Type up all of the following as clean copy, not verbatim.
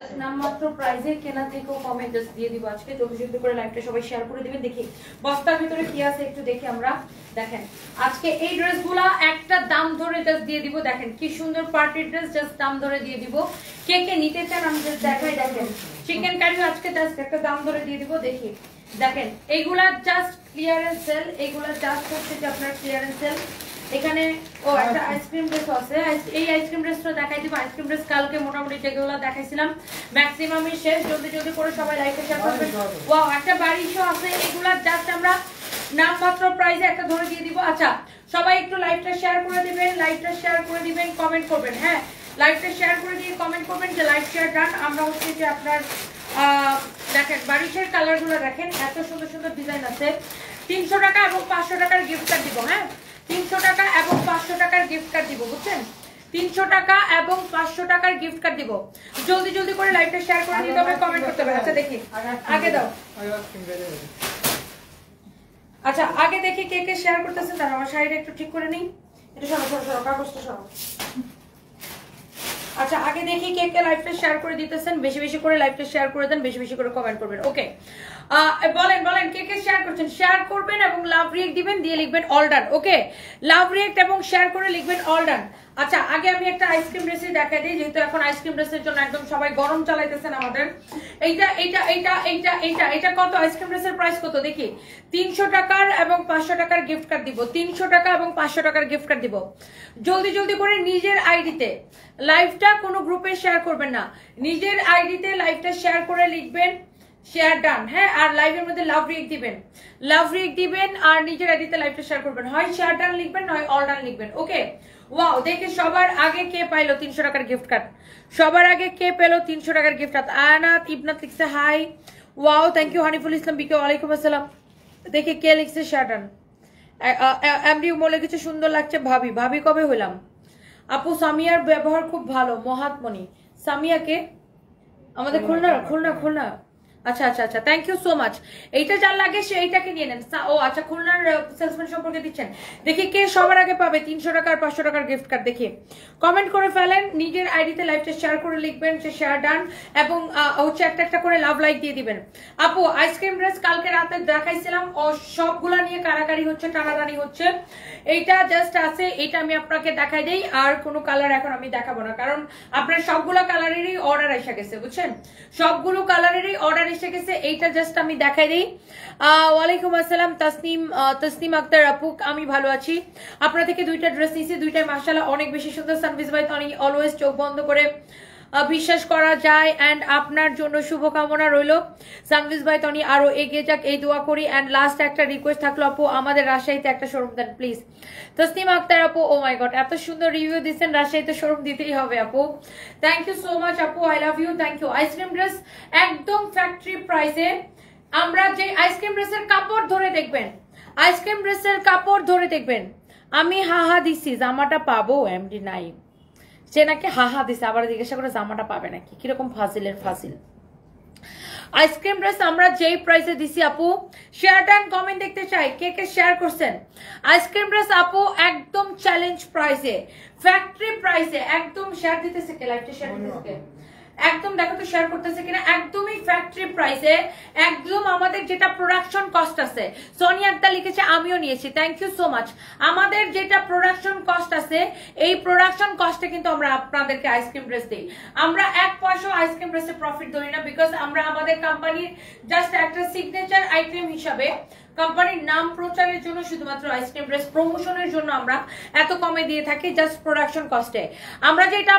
নামমাত্র প্রাইজে কেনা থেকেও কমে জাস্ট দিয়ে দিব আজকে। জলদি জলদি করে লাইভটা সবাই শেয়ার করে দিবেন। দেখি বস্তার ভিতরে কি আছে একটু দেখি আমরা। দেখেন আজকে এই ড্রেসগুলো একটা দাম ধরে জাস্ট দিয়ে দিব। দেখেন কি সুন্দর পার্টি ড্রেস, জাস্ট দাম ধরে দিয়ে দিব। কে কে নিতে চান আমি জাস্ট দেখাই। দেখেন চিকেন কারি আজকে জাস্ট একটা দাম ধরে দিয়ে দিব। দেখি দেখেন এইগুলা জাস্ট ক্লিয়ারেন্স সেল, এইগুলা জাস্ট হচ্ছে যে আপনার ক্লিয়ারেন্স সেল। এখানে ও একটা আইসক্রিম ড্রেস আছে, এই আইসক্রিম ড্রেসটা দেখাই দিব। আইসক্রিম ড্রেস কালকে মোটামুটি যেগুলো দেখাইছিলাম ম্যাক্সিমামই শেষ। জলদি জলদি করে সবাই লাইভে শেয়ার করবেন। ওয়াও একটা বাড়ি শো আছে, এগুলা জাস্ট আমরা নামমাত্র প্রাইসে একটা ধরে দিয়ে দিব। আচ্ছা সবাই একটু লাইভটা শেয়ার করে দিবেন, লাইভটা শেয়ার করে দিবেন, কমেন্ট করবেন। হ্যাঁ লাইভটা শেয়ার করে দিয়ে কমেন্ট করবেন যে লাইভ শেয়ার ডান। আমরা হচ্ছে যে আপনার দেখেন বারিশের কালারগুলো দেখেন, এত সুন্দর সুন্দর ডিজাইন আছে। 300 টাকা এবং 500 টাকার গিফট কার্ড দিব। হ্যাঁ 300 টাকা এবং 500 টাকার গিফট কার্ড দিব, বুঝছেন? 300 টাকা এবং 500 টাকার গিফট কার্ড দিব। জলদি জলদি করে লাইভটা শেয়ার করে দিতে হবে, কমেন্ট করতে হবে। আচ্ছা দেখি আগে দাও। আচ্ছা আগে দেখি কে কে শেয়ার করতেছেন। তারা আমার শাড়িটা একটু ঠিক করে নিই। এটা সরো সরো সরো, কাগজটা সরো। আচ্ছা আগে দেখি কে কে লাইভটা শেয়ার করে দিতেছেন। বেশি বেশি করে লাইভটা শেয়ার করে দেন, বেশি বেশি করে কমেন্ট করবেন। ওকে বলেন বলেন কে কে শেয়ার করছেন। শেয়ার করবেন এবং লাভ রিয়েক্ট দিবেন, দিয়ে লিখবেন অল ডান। ওকে লাভ রিয়েক্ট এবং শেয়ার করে লিখবেন অল ডান। আচ্ছা আগে আমি একটা আইসক্রিম রেসিপি দেখাই দিই, যেহেতু এখন আইসক্রিম রেসের জন্য একদম সবাই গরম চালাইতেছেন আমাদের। এইটা এইটা এইটা এইটা এইটা এটা কত? আইসক্রিম রেসের প্রাইস কত দেখি। 300 টাকার এবং 500 টাকার গিফট কার্ড দিব। 300 টাকা এবং 500 টাকার গিফট কার্ড দিব। জলদি জলদি করে নিজের আইডিতে লাইভটা কোনো গ্রুপে শেয়ার করবেন না, নিজের আইডিতে লাইভটা শেয়ার করে লিখবেন শেয়ার ডান। হ্যাঁ আর লাইভের মধ্যে লাভ রিয়েক্ট দিবেন, লাভ রিয়েক্ট দিবেন আর নিজের আইডিতে লাইভটা শেয়ার করবেন। হয় শেয়ার ডান লিখবেন, নয় অল ডান লিখবেন। ওকে ওয়াও দেখে সবার আগে কে পাইলো 300 টাকার গিফট কার্ড? সবার আগে কে পেলো 300 টাকার গিফট কার্ড? আয়নাত ইবনাত লিখছে hi. Wow thank you Haniful Islam বিকে, ওয়ালাইকুম আসসালাম। দেখে কে লিখছে শেয়ার ডান। এমডি বলে কিছু সুন্দর লাগছে ভাবি। ভাবি কবে হইলাম? আপু সামিয়ার ব্যবহার খুব ভালো। মহাত্মনি সামিয়াকে আমাদের খুলনা খুলনা খুলনা। আচ্ছা আচ্ছা আচ্ছা থ্যাংক ইউ সো মাচ। এইটা যার লাগে সে এইটাকে নিয়ে নেন। ও আচ্ছা খুলনার সেলসম্যান সম্পর্কে দিচ্ছেন। দেখি কে সবার আগে পাবে 300 টাকা আর 500 টাকার গিফট কার্ড। দেখি কমেন্ট করে ফেলেন, নিজের আইডিতে লাইভটা শেয়ার করে লিখবেন সে শেয়ার ডান এবং হচ্ছে একটা একটা করে লাভ লাইক দিয়ে দিবেন। আপু আইসক্রিম ড্রেস কালকে রাতে দেখাইছিলাম, সবগুলা নিয়ে কারাকারি হচ্ছে, টানাটানি হচ্ছে। এইটা জাস্ট আছে, এটা আমি আপনাকে দেখাই দেই। আর কোনো কালার এখন আমি দেখাবো না, কারণ আপনার সবগুলো কালারেরই অর্ডার এসে গেছে, বুঝছেন? সবগুলো কালারেরই অর্ডার এসে গেছে। এইটা জাস্ট আমি দেখাই দিই। ওয়ালাইকুম আসসালাম তসনিম আক্তার আপু, আমি ভালো আছি। আপনার থেকে দুইটা ড্রেস নিয়েছি, দুইটাই মাশাআল্লাহ অনেক বেশি সুন্দর। সানভিজ ভাই তো অলওয়েজ চোখ বন্ধ করে বিশ্বাস করা যায় এন্ড আপনার জন্য শুভকামনা রইল। সানভিজ ভাই তনি আরো এগিয়ে যাক এই দোয়া করি। এন্ড লাস্ট একটা রিকোয়েস্ট থাকলো আপু, আমাদের রাজশাহীতে একটা শোরুম দেন প্লিজ। তসনিম আক্তার আপু, ও মাই গড এত সুন্দর রিভিউ দিচ্ছেন, রাজশাহীতে শোরুম দিতেই হবে আপু। থ্যাংক ইউ সো মাচ আপু, I love you, thank you. Ice cream dress একদম ফ্যাক্টরি প্রাইসে। আমরা যে আইসক্রিম ড্রেসের কাপড় ধরে দেখবেন, আইসক্রিম ড্রেসের কাপড় ধরে দেখবেন। আমি হাহা দিছি জামাটা পাবো, এমডি নাই সে নাকি হাহা দিছে, আবার জিজ্ঞাসা করে জামাটা পাবে নাকি। কিরকম ফাজিলের ফাজিল। আইসক্রিম ড্রেস আমরা যেই প্রাইসে দিছি আপু, শেয়ার ডান কমেন্ট দেখতে চাই কে কে শেয়ার করছেন। আইসক্রিম ড্রেস আপু একদম চ্যালেঞ্জ প্রাইসে, ফ্যাক্টরি প্রাইসে একদম। শেয়ার দিতেছে কে? লাইভটা শেয়ার দিতেছে একদম, দেখো তো শেয়ার করতেছে কিনা। একদমই ফ্যাক্টরি প্রাইসে, একদম আমাদের যেটা প্রোডাকশন কস্ট আছে। সোনিয়া আক্তার লিখেছে আমিও নিয়েছি, থ্যাংক ইউ সো মাচ। আমাদের যেটা প্রোডাকশন কস্ট আছে, এই প্রোডাকশন কস্টে কিন্তু আমরা আপনাদেরকে আইসক্রিম ড্রেস দিই। আমরা 1 পয়সা আইসক্রিম ড্রেসে প্রফিট ধরি না, বিকজ আমরা আমাদের কোম্পানির জাস্ট একটা সিগনেচার আইটেম হিসাবে কোম্পানির নাম প্রচারের জন্য, শুধুমাত্র আইসক্রিম ড্রেস প্রমোশনের জন্য আমরা এত কমে দিয়ে থাকি, জাস্ট প্রোডাকশন কস্টে। আমরা যেটা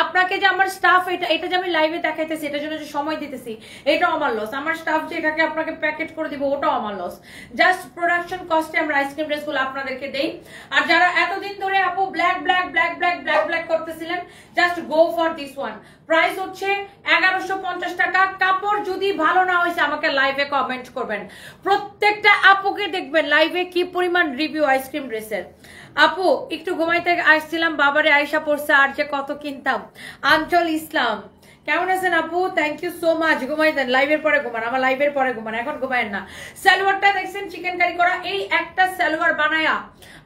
আপনাকে যে আমার স্টাফ এটা যে আমি লাইভে দেখাইতেছি, এটার জন্য যে সময় দিতেছি, এটাও আমার লস। আমার স্টাফ যে এটাকে আপনাকে প্যাকেট করে দিব, ওটাও আমার লস। জাস্ট প্রোডাকশন কস্টে আমরা আইসক্রিম ড্রেস গুলো আপনাদেরকে দেই। আর যারা এতদিন ধরে আপু black black black black black black করতেছিলেন, just go for this one. Price হচ্ছে 1150 টাকা। কাপড় যদি ভালো না হয়েছে আমাকে লাইভে কমেন্ট করবেন। প্রত্যেকটা আপুকে দেখবেন লাইভে কি পরিমাণ রিভিউ আইসক্রিম ড্রেসের। আপু একটু ঘুমাইতে আসছিলাম, বাবারে আয়সা পড়ছে আর যে কত কিনতাম। আঞ্চল ইসলাম কেমন আছেন আপু? Thank you so much. ঘুমাই দেন, লাইভের পরে ঘুমান, আমার লাইভের পরে ঘুমান, এখন ঘুমায়েন না। সালোয়ারটা দেখছেন চিকেন কারি করা, এই একটা সালোয়ার বানায়া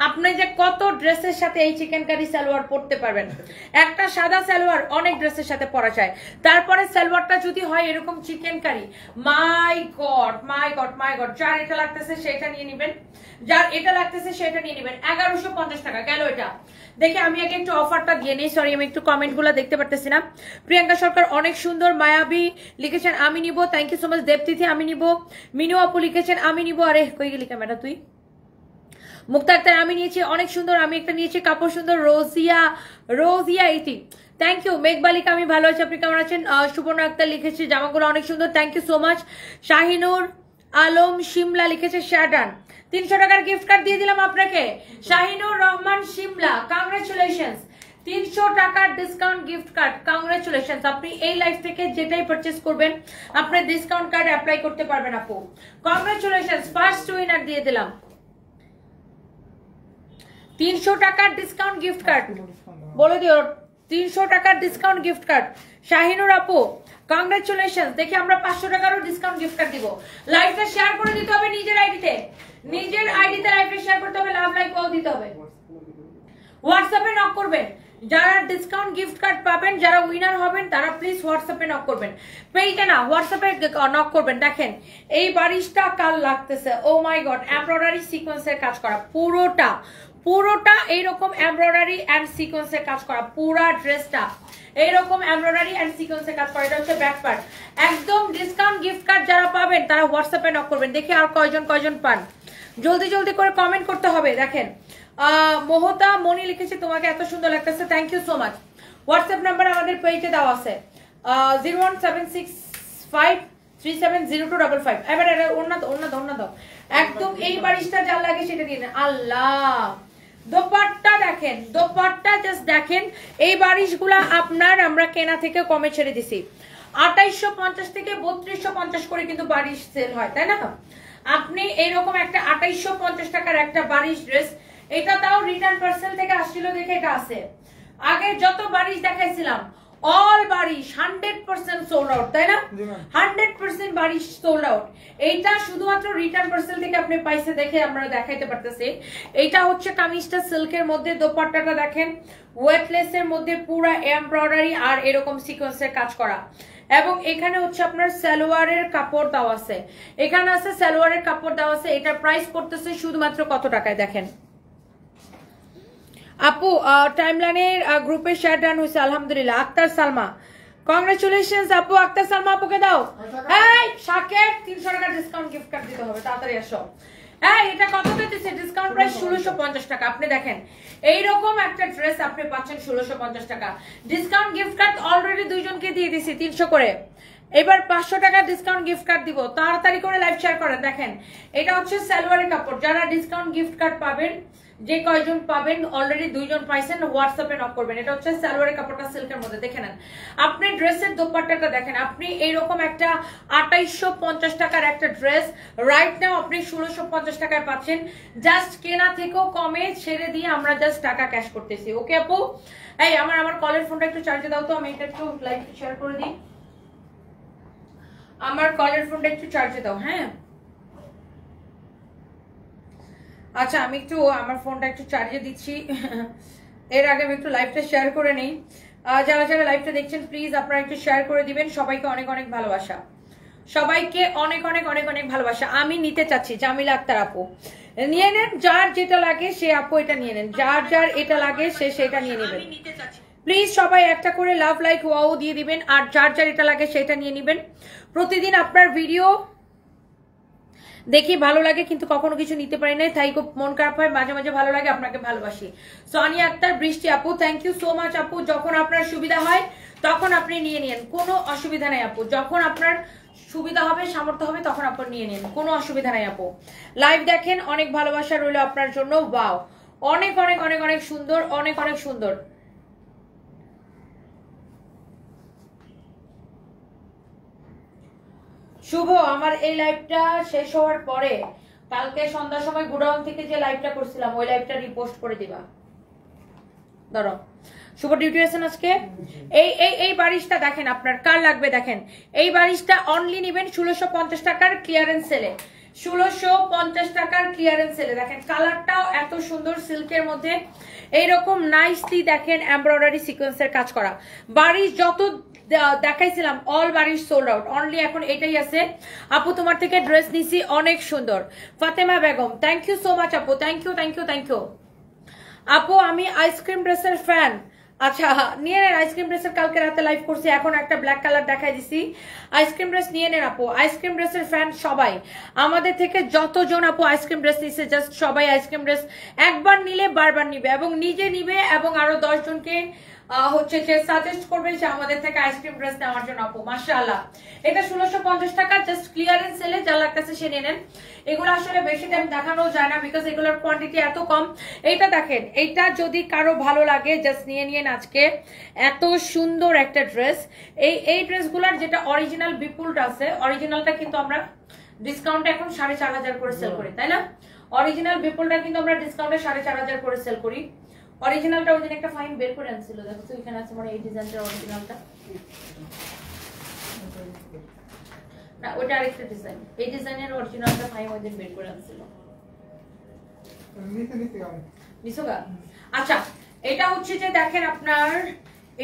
আপনি যে কত ড্রেসের সাথে এই চিকেন কারি সালোয়ার পরতে পারবেন। একটা সাদা সালোয়ার অনেক ড্রেসের সাথে পরা যায়, তারপরে সালোয়ারটা যদি হয় এরকম চিকেন কারি, মাই গড মাই গড মাই গড। যার এটা লাগতেছে সেটা নিয়ে নেবেন, যার এটা লাগতেছে সেটা নিয়ে নেবেন। 1150 টাকা গেল এটা। দেখে আমি আগে একটু অফারটা দিয়ে নেই, সরি আমি একটু কমেন্ট গুলো দেখতে পারতেছি না। প্রিয়াঙ্কা সরকার অনেক সুন্দর, মায়াবী লিখেছেন আমি নিব, থ্যাংক ইউ সো মাচ। দেবতিথি আমি নিব, মিনু আপু লিখেছেন আমি নিব, আরে কই গেলি ক্যামেরা তুই। মুক্তা আক্তার আমি নিয়েছি, অনেক সুন্দর, আমি একটা নিয়েছি, কাপড় সুন্দর। রোজিয়া ইতি থ্যাংক ইউ। মেঘবালিকা আমি ভালো আছি, আপনি কেমন আছেন? সুবর্ণ আক্তার লিখেছি জামাগুলো অনেক সুন্দর, thank you so much. Shahinur Alam Shimla লিখেছে শ্যাডান, 300 টাকার গিফট কার্ড দিয়ে দিলাম আপনাকে। শাহিনুর রহমান শিমলা, কংগ্রেচুলেশনস, 300 টাকার ডিসকাউন্ট গিফট কার্ড, কংগ্রেচুলেশনস। আপনি এই লাইফ থেকে যেটাই পারচেজ করবেন আপনি ডিসকাউন্ট কার্ড অ্যাপ্লাই করতে পারবেন আপু, কংগ্রেচুলেশনস। ফার্স্ট উইনার দিয়ে দিলাম 300 টাকার ডিসকাউন্ট গিফট কার্ড, বলে দিও 300 টাকার ডিসকাউন্ট গিফট কার্ড। শাহিনুর আপু কংগ্রেচুলেশন। দেখি আমরা 500 টাকারও ডিসকাউন্ট গিফট কার্ড দিব। লাইভটা শেয়ার করে দিতে হবে নিজের আইডিতে, নিজের আইডিতে লাইভটা শেয়ার করতে হবে, লাভ লাইক পাও দিতে হবে। হোয়াটসঅ্যাপে নক করবেন, যারা ডিসকাউন্ট গিফট কার্ড পাবেন, যারা উইনার হবেন তারা প্লিজ হোয়াটসঅ্যাপে নক করবেন, পেইতে না হোয়াটসঅ্যাপে নক করবেন। দেখেন এই বারিশটা কাল লাগতেছে, ও মাই গড, এমব্রয়ডারি সিকোয়েন্সের কাজ করা, পুরোটা এইরকম এমব্রয়ডারি এন্ড সিকোয়েন্সের কাজ করা, পুরা ড্রেসটা এইরকম এমব্রয়ডারি এন্ড সিকোয়েন্সের কাজ করা। এটা হচ্ছে ব্যাক পার্ট। একদম ডিসকাউন্ট গিফট কার্ড যারা পাবেন তারা হোয়াটসঅ্যাপে নক করবেন। দেখি আর কয়জন পান, জলদি জলদি করে কমেন্ট করতে হবে। দেখেন মোহতা মনি লিখেছে তোমাকে এত সুন্দর লাগতেছে, thank you so much. WhatsApp number আমাদের পেজে দেওয়া আছে 01765370255। এবার অন্য দাও একদম এই বারিশটা যা লাগে সেটা দিয়ে দেন। আল্লাহ দোপাট্টা দেখেন, দোপাট্টা জাস্ট দেখেন। এই বারিশগুলা আপনার আমরা কেনা থেকে কমে ছেড়ে দিছি, 2850 থেকে 3250 করে কিন্তু বারিশ সেল হয়, তাই না? আপনি এইরকম একটা 2850 টাকার একটা বারিশ ড্রেস, এটা তাও রিটার্ন পার্সেল থেকে আসছিল দেখে এটা আছে। আগে যত বারিশ দেখাইছিলাম অল বারিশ 100% সোল্ড আউট, তাই না? 100% বারিশ সোল্ড আউট। এইটা শুধুমাত্র রিটার্ন পার্সেল থেকে আপনি পাইছে দেখে আমরা দেখাইতে পারতেছি। এইটা হচ্ছে কামিজটা সিল্কের মধ্যে, দোপাট্টাটা দেখেন ওয়েটলেসের মধ্যে পুরা এমব্রয়ডারি আর এরকম সিকোয়েন্সের কাজ করা। এবং এখানে হচ্ছে আপনার সালোয়ারের কাপড় দেওয়া আছে, এখানে আছে সালোয়ারের কাপড় দেওয়া আছে। এটার প্রাইস পড়তেছে শুধুমাত্র কত টাকায় দেখেন আপু। টাইমলাইনের গ্রুপে শেয়ার ডান হয়েছে আলহামদুলিল্লাহ। আক্তার সালমা কংগ্রেচুলেশনস আপু, আক্তার সালমা আপুকে দাও। এই শাকের 300 টাকা ডিসকাউন্ট গিফট কার্ড দিতে হবে, তাড়াতাড়ি আসো। এই এটা কত দিতেছে ডিসকাউন্ট প্রাইস? 1650 টাকা। আপনি দেখেন এইরকম একটা ড্রেস আপনি পাচ্ছেন 1650 টাকা। ডিসকাউন্ট গিফট কার্ড অলরেডি দুইজনকে দিয়ে দিছি 300 করে, এবার 500 টাকা ডিসকাউন্ট গিফট কার্ড দিব। তাড়াতাড়ি করে লাইভ শেয়ার করেন। দেখেন এটা হচ্ছে সালোয়ারের কাপড়, যারা ডিসকাউন্ট গিফট কার্ড পাবেন, যে কয়জন পাবেন অলরেডি দুইজন পাইছেন, হোয়াটসঅ্যাপে নক করবেন। এটা হচ্ছে সালোয়ারের কাপড়টা সিল্কের মধ্যে, দেখে নেন। আপনি ড্রেসের দোপাট্টাটা দেখেন, আপনি এইরকম একটা 2850 টাকার একটা ড্রেস রাইট নাও আপনি 1650 টাকায় পাচ্ছেন। জাস্ট কেনা থেকেও কমে ছেড়ে দিয়ে আমরা জাস্ট টাকা ক্যাশ করতেছি। ওকে আপু, এই আমার কলের ফোনটা একটু চার্জে দাও তো, আমি এটা একটু লাইভ শেয়ার করে দিই। আমার কলের ফোনটা একটু চার্জে দাও। হ্যাঁ আচ্ছা, আমি একটু আমার ফোনটা একটু চার্জে দিচ্ছি। এর আগে আমি একটু লাইভটা শেয়ার করে নেই। যারা যারা লাইভটা দেখছেন প্লিজ আপনারা একটু শেয়ার করে দিবেন। সবাইকে অনেক অনেক ভালোবাসা, সবাইকে অনেক অনেক অনেক অনেক ভালোবাসা। আমি নিতে চাচ্ছি জামিলা আক্তার আপু, নিয়ে নেন। যার যেটা লাগে সে আপু এটা নিয়ে নেন, যার যার এটা লাগে সে সেটা নিয়ে নেবেন। প্লিজ সবাই একটা করে লাভ লাইক ওয়াও দিয়ে দিবেন, আর যার যার এটা লাগে সেটা নিয়ে নেবেন। প্রতিদিন আপনার ভিডিও দেখি ভালো লাগে, কিন্তু কখনো কিছু নিতে পারি না, তাই খুব মন খারাপ হয়। মাঝে মাঝে ভালো লাগে, আপনাকে ভালোবাসি। সোনিয়া আক্তার বৃষ্টি আপু থ্যাংক ইউ সো মাচ আপু। যখন আপনার সুবিধা হয় তখন আপনি নিয়ে নিন, কোনো অসুবিধা নাই আপু। যখন আপনার সুবিধা হবে, সামর্থ্য হবে, তখন আপনি নিয়ে নিন, কোনো অসুবিধা নাই আপু। লাইভ দেখেন, অনেক ভালোবাসা রইল আপনার জন্য। ওয়াও, অনেক অনেক অনেক অনেক সুন্দর, অনেক অনেক সুন্দর। শুভ, আমার এই লাইভটা শেষ হওয়ার পরে কালকে সন্ধ্যার সময় গুডাউন থেকে যে লাইভটা করছিলাম ওই লাইভটা রিপোস্ট করে দিবা। ধরো শুভ ডিউটি আছেন আজকে। এই বারিশটা দেখেন আপনার কার লাগবে দেখেন, এই বারিশটা অনলি নেবেন 1650 টাকার ক্লিয়ারেন্স সেলে, 1650 টাকার ক্লিয়ারেন্স সেলে। দেখেন কালারটাও এত সুন্দর, সিল্কের মধ্যে এইরকম নাইসলি দেখেন এমব্রয়ডারি সিকোয়েন্সের কাজ করা। বারিশ যত দেখাইছিলাম অল বারিশ সোল্ড আউট, অনলি এখন এটাই আছে। আপু তোমার থেকে ড্রেস নিছি, অনেক সুন্দর। Fatema Begum, thank you so much আপু, thank you thank you thank you. আপু আমি আইসক্রিম ড্রেসের ফ্যান। আচ্ছা নিয়ে নেন আইসক্রিম ড্রেসের, কালকে রাতে লাইভ করছি, এখন একটা ব্ল্যাক কালার দেখাই দিছি। আইসক্রিম ড্রেস নিয়ে নেন আপু, আইসক্রিম ড্রেসের ফ্যান সবাই। আমাদের থেকে যতজন আপু আইসক্রিম ড্রেস নিচ্ছে জাস্ট সবাই আইসক্রিম ড্রেস একবার নিলে বারবার নিবে, এবং নিজে নিবে এবং আরো 10 জনকে হচ্ছে যে সাজেস্ট করবে যে আমাদের থেকে আইসক্রিম ড্রেস নেওয়ার জন্য আপু। মাশাআল্লাহ, এটা 1650 টাকা জাস্ট ক্লিয়ারেন্স সেলে, যা লাগতেছে সে নিয়ে নেন। এগুলো আসলে বেশি টাইম দেখানো যায় না বিকজ এগুলোর কোয়ান্টিটি এত কম। এইটা দেখেন, এইটা যদি কারো ভালো লাগে জাস্ট নিয়ে নিয়ে আজকে এত সুন্দর একটা ড্রেস। এই ড্রেসগুলোর যেটা অরিজিনাল বিপুলটা আছে, অরিজিনালটা কিন্তু আমরা ডিসকাউন্টে এখন 4500 করে সেল করি, তাই না? অরিজিনাল বিপুলটা কিন্তু আমরা ডিসকাউন্টে 4500 করে সেল করি। অরিজিনালটা ওই দিন একটা ফাইন বের করে আনছিল, দেখো তো এখানে আছে মানে এই ডিজাইনটার অরিজিনালটা না, ওটা আরেকটা ডিজাইন, এই ডিজাইনের অরিজিনালটা ফাইন ওই দিন বের করে আনছিল। নিছোগা? আচ্ছা এটা হচ্ছে যে দেখেন আপনার,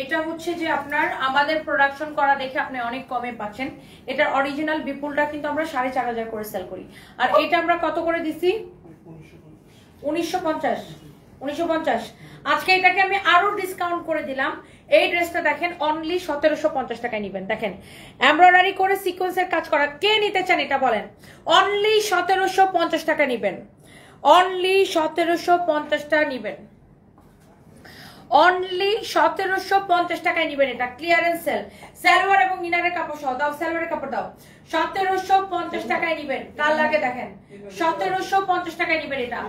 এটা হচ্ছে যে আপনার আমাদের প্রোডাকশন করা দেখে আপনি অনেক কমে পাচ্ছেন। এটার অরিজিনাল বিপুলটা কিন্তু আমরা 4500 করে সেল করি, আর এটা আমরা কত করে দিছি? 1950। আজকে এটাকে আমি আরো ডিসকাউন্ট করে দিলাম। এই ড্রেসটা দেখেন অনলি 1750 টাকায় নিবেন। দেখেন এমব্রয়ডারি করে সিকোয়েন্সের কাজ করা, কে নিতে চান এটা বলেন? অনলি 1750 টাকা নিবেন, অনলি 1750 টাকা নিবেন, অনলি 1750 টাকায় নিবেন। এটা ক্লিয়ারেন্স সেল, সালোয়ার এবং ইনারের কাপড় সহ দাও, সালোয়ারের কাপড় দাও। 1750 টাকায় নিবেন, কার লাগে দেখেন 1750 টাকায় নিবেন। এটা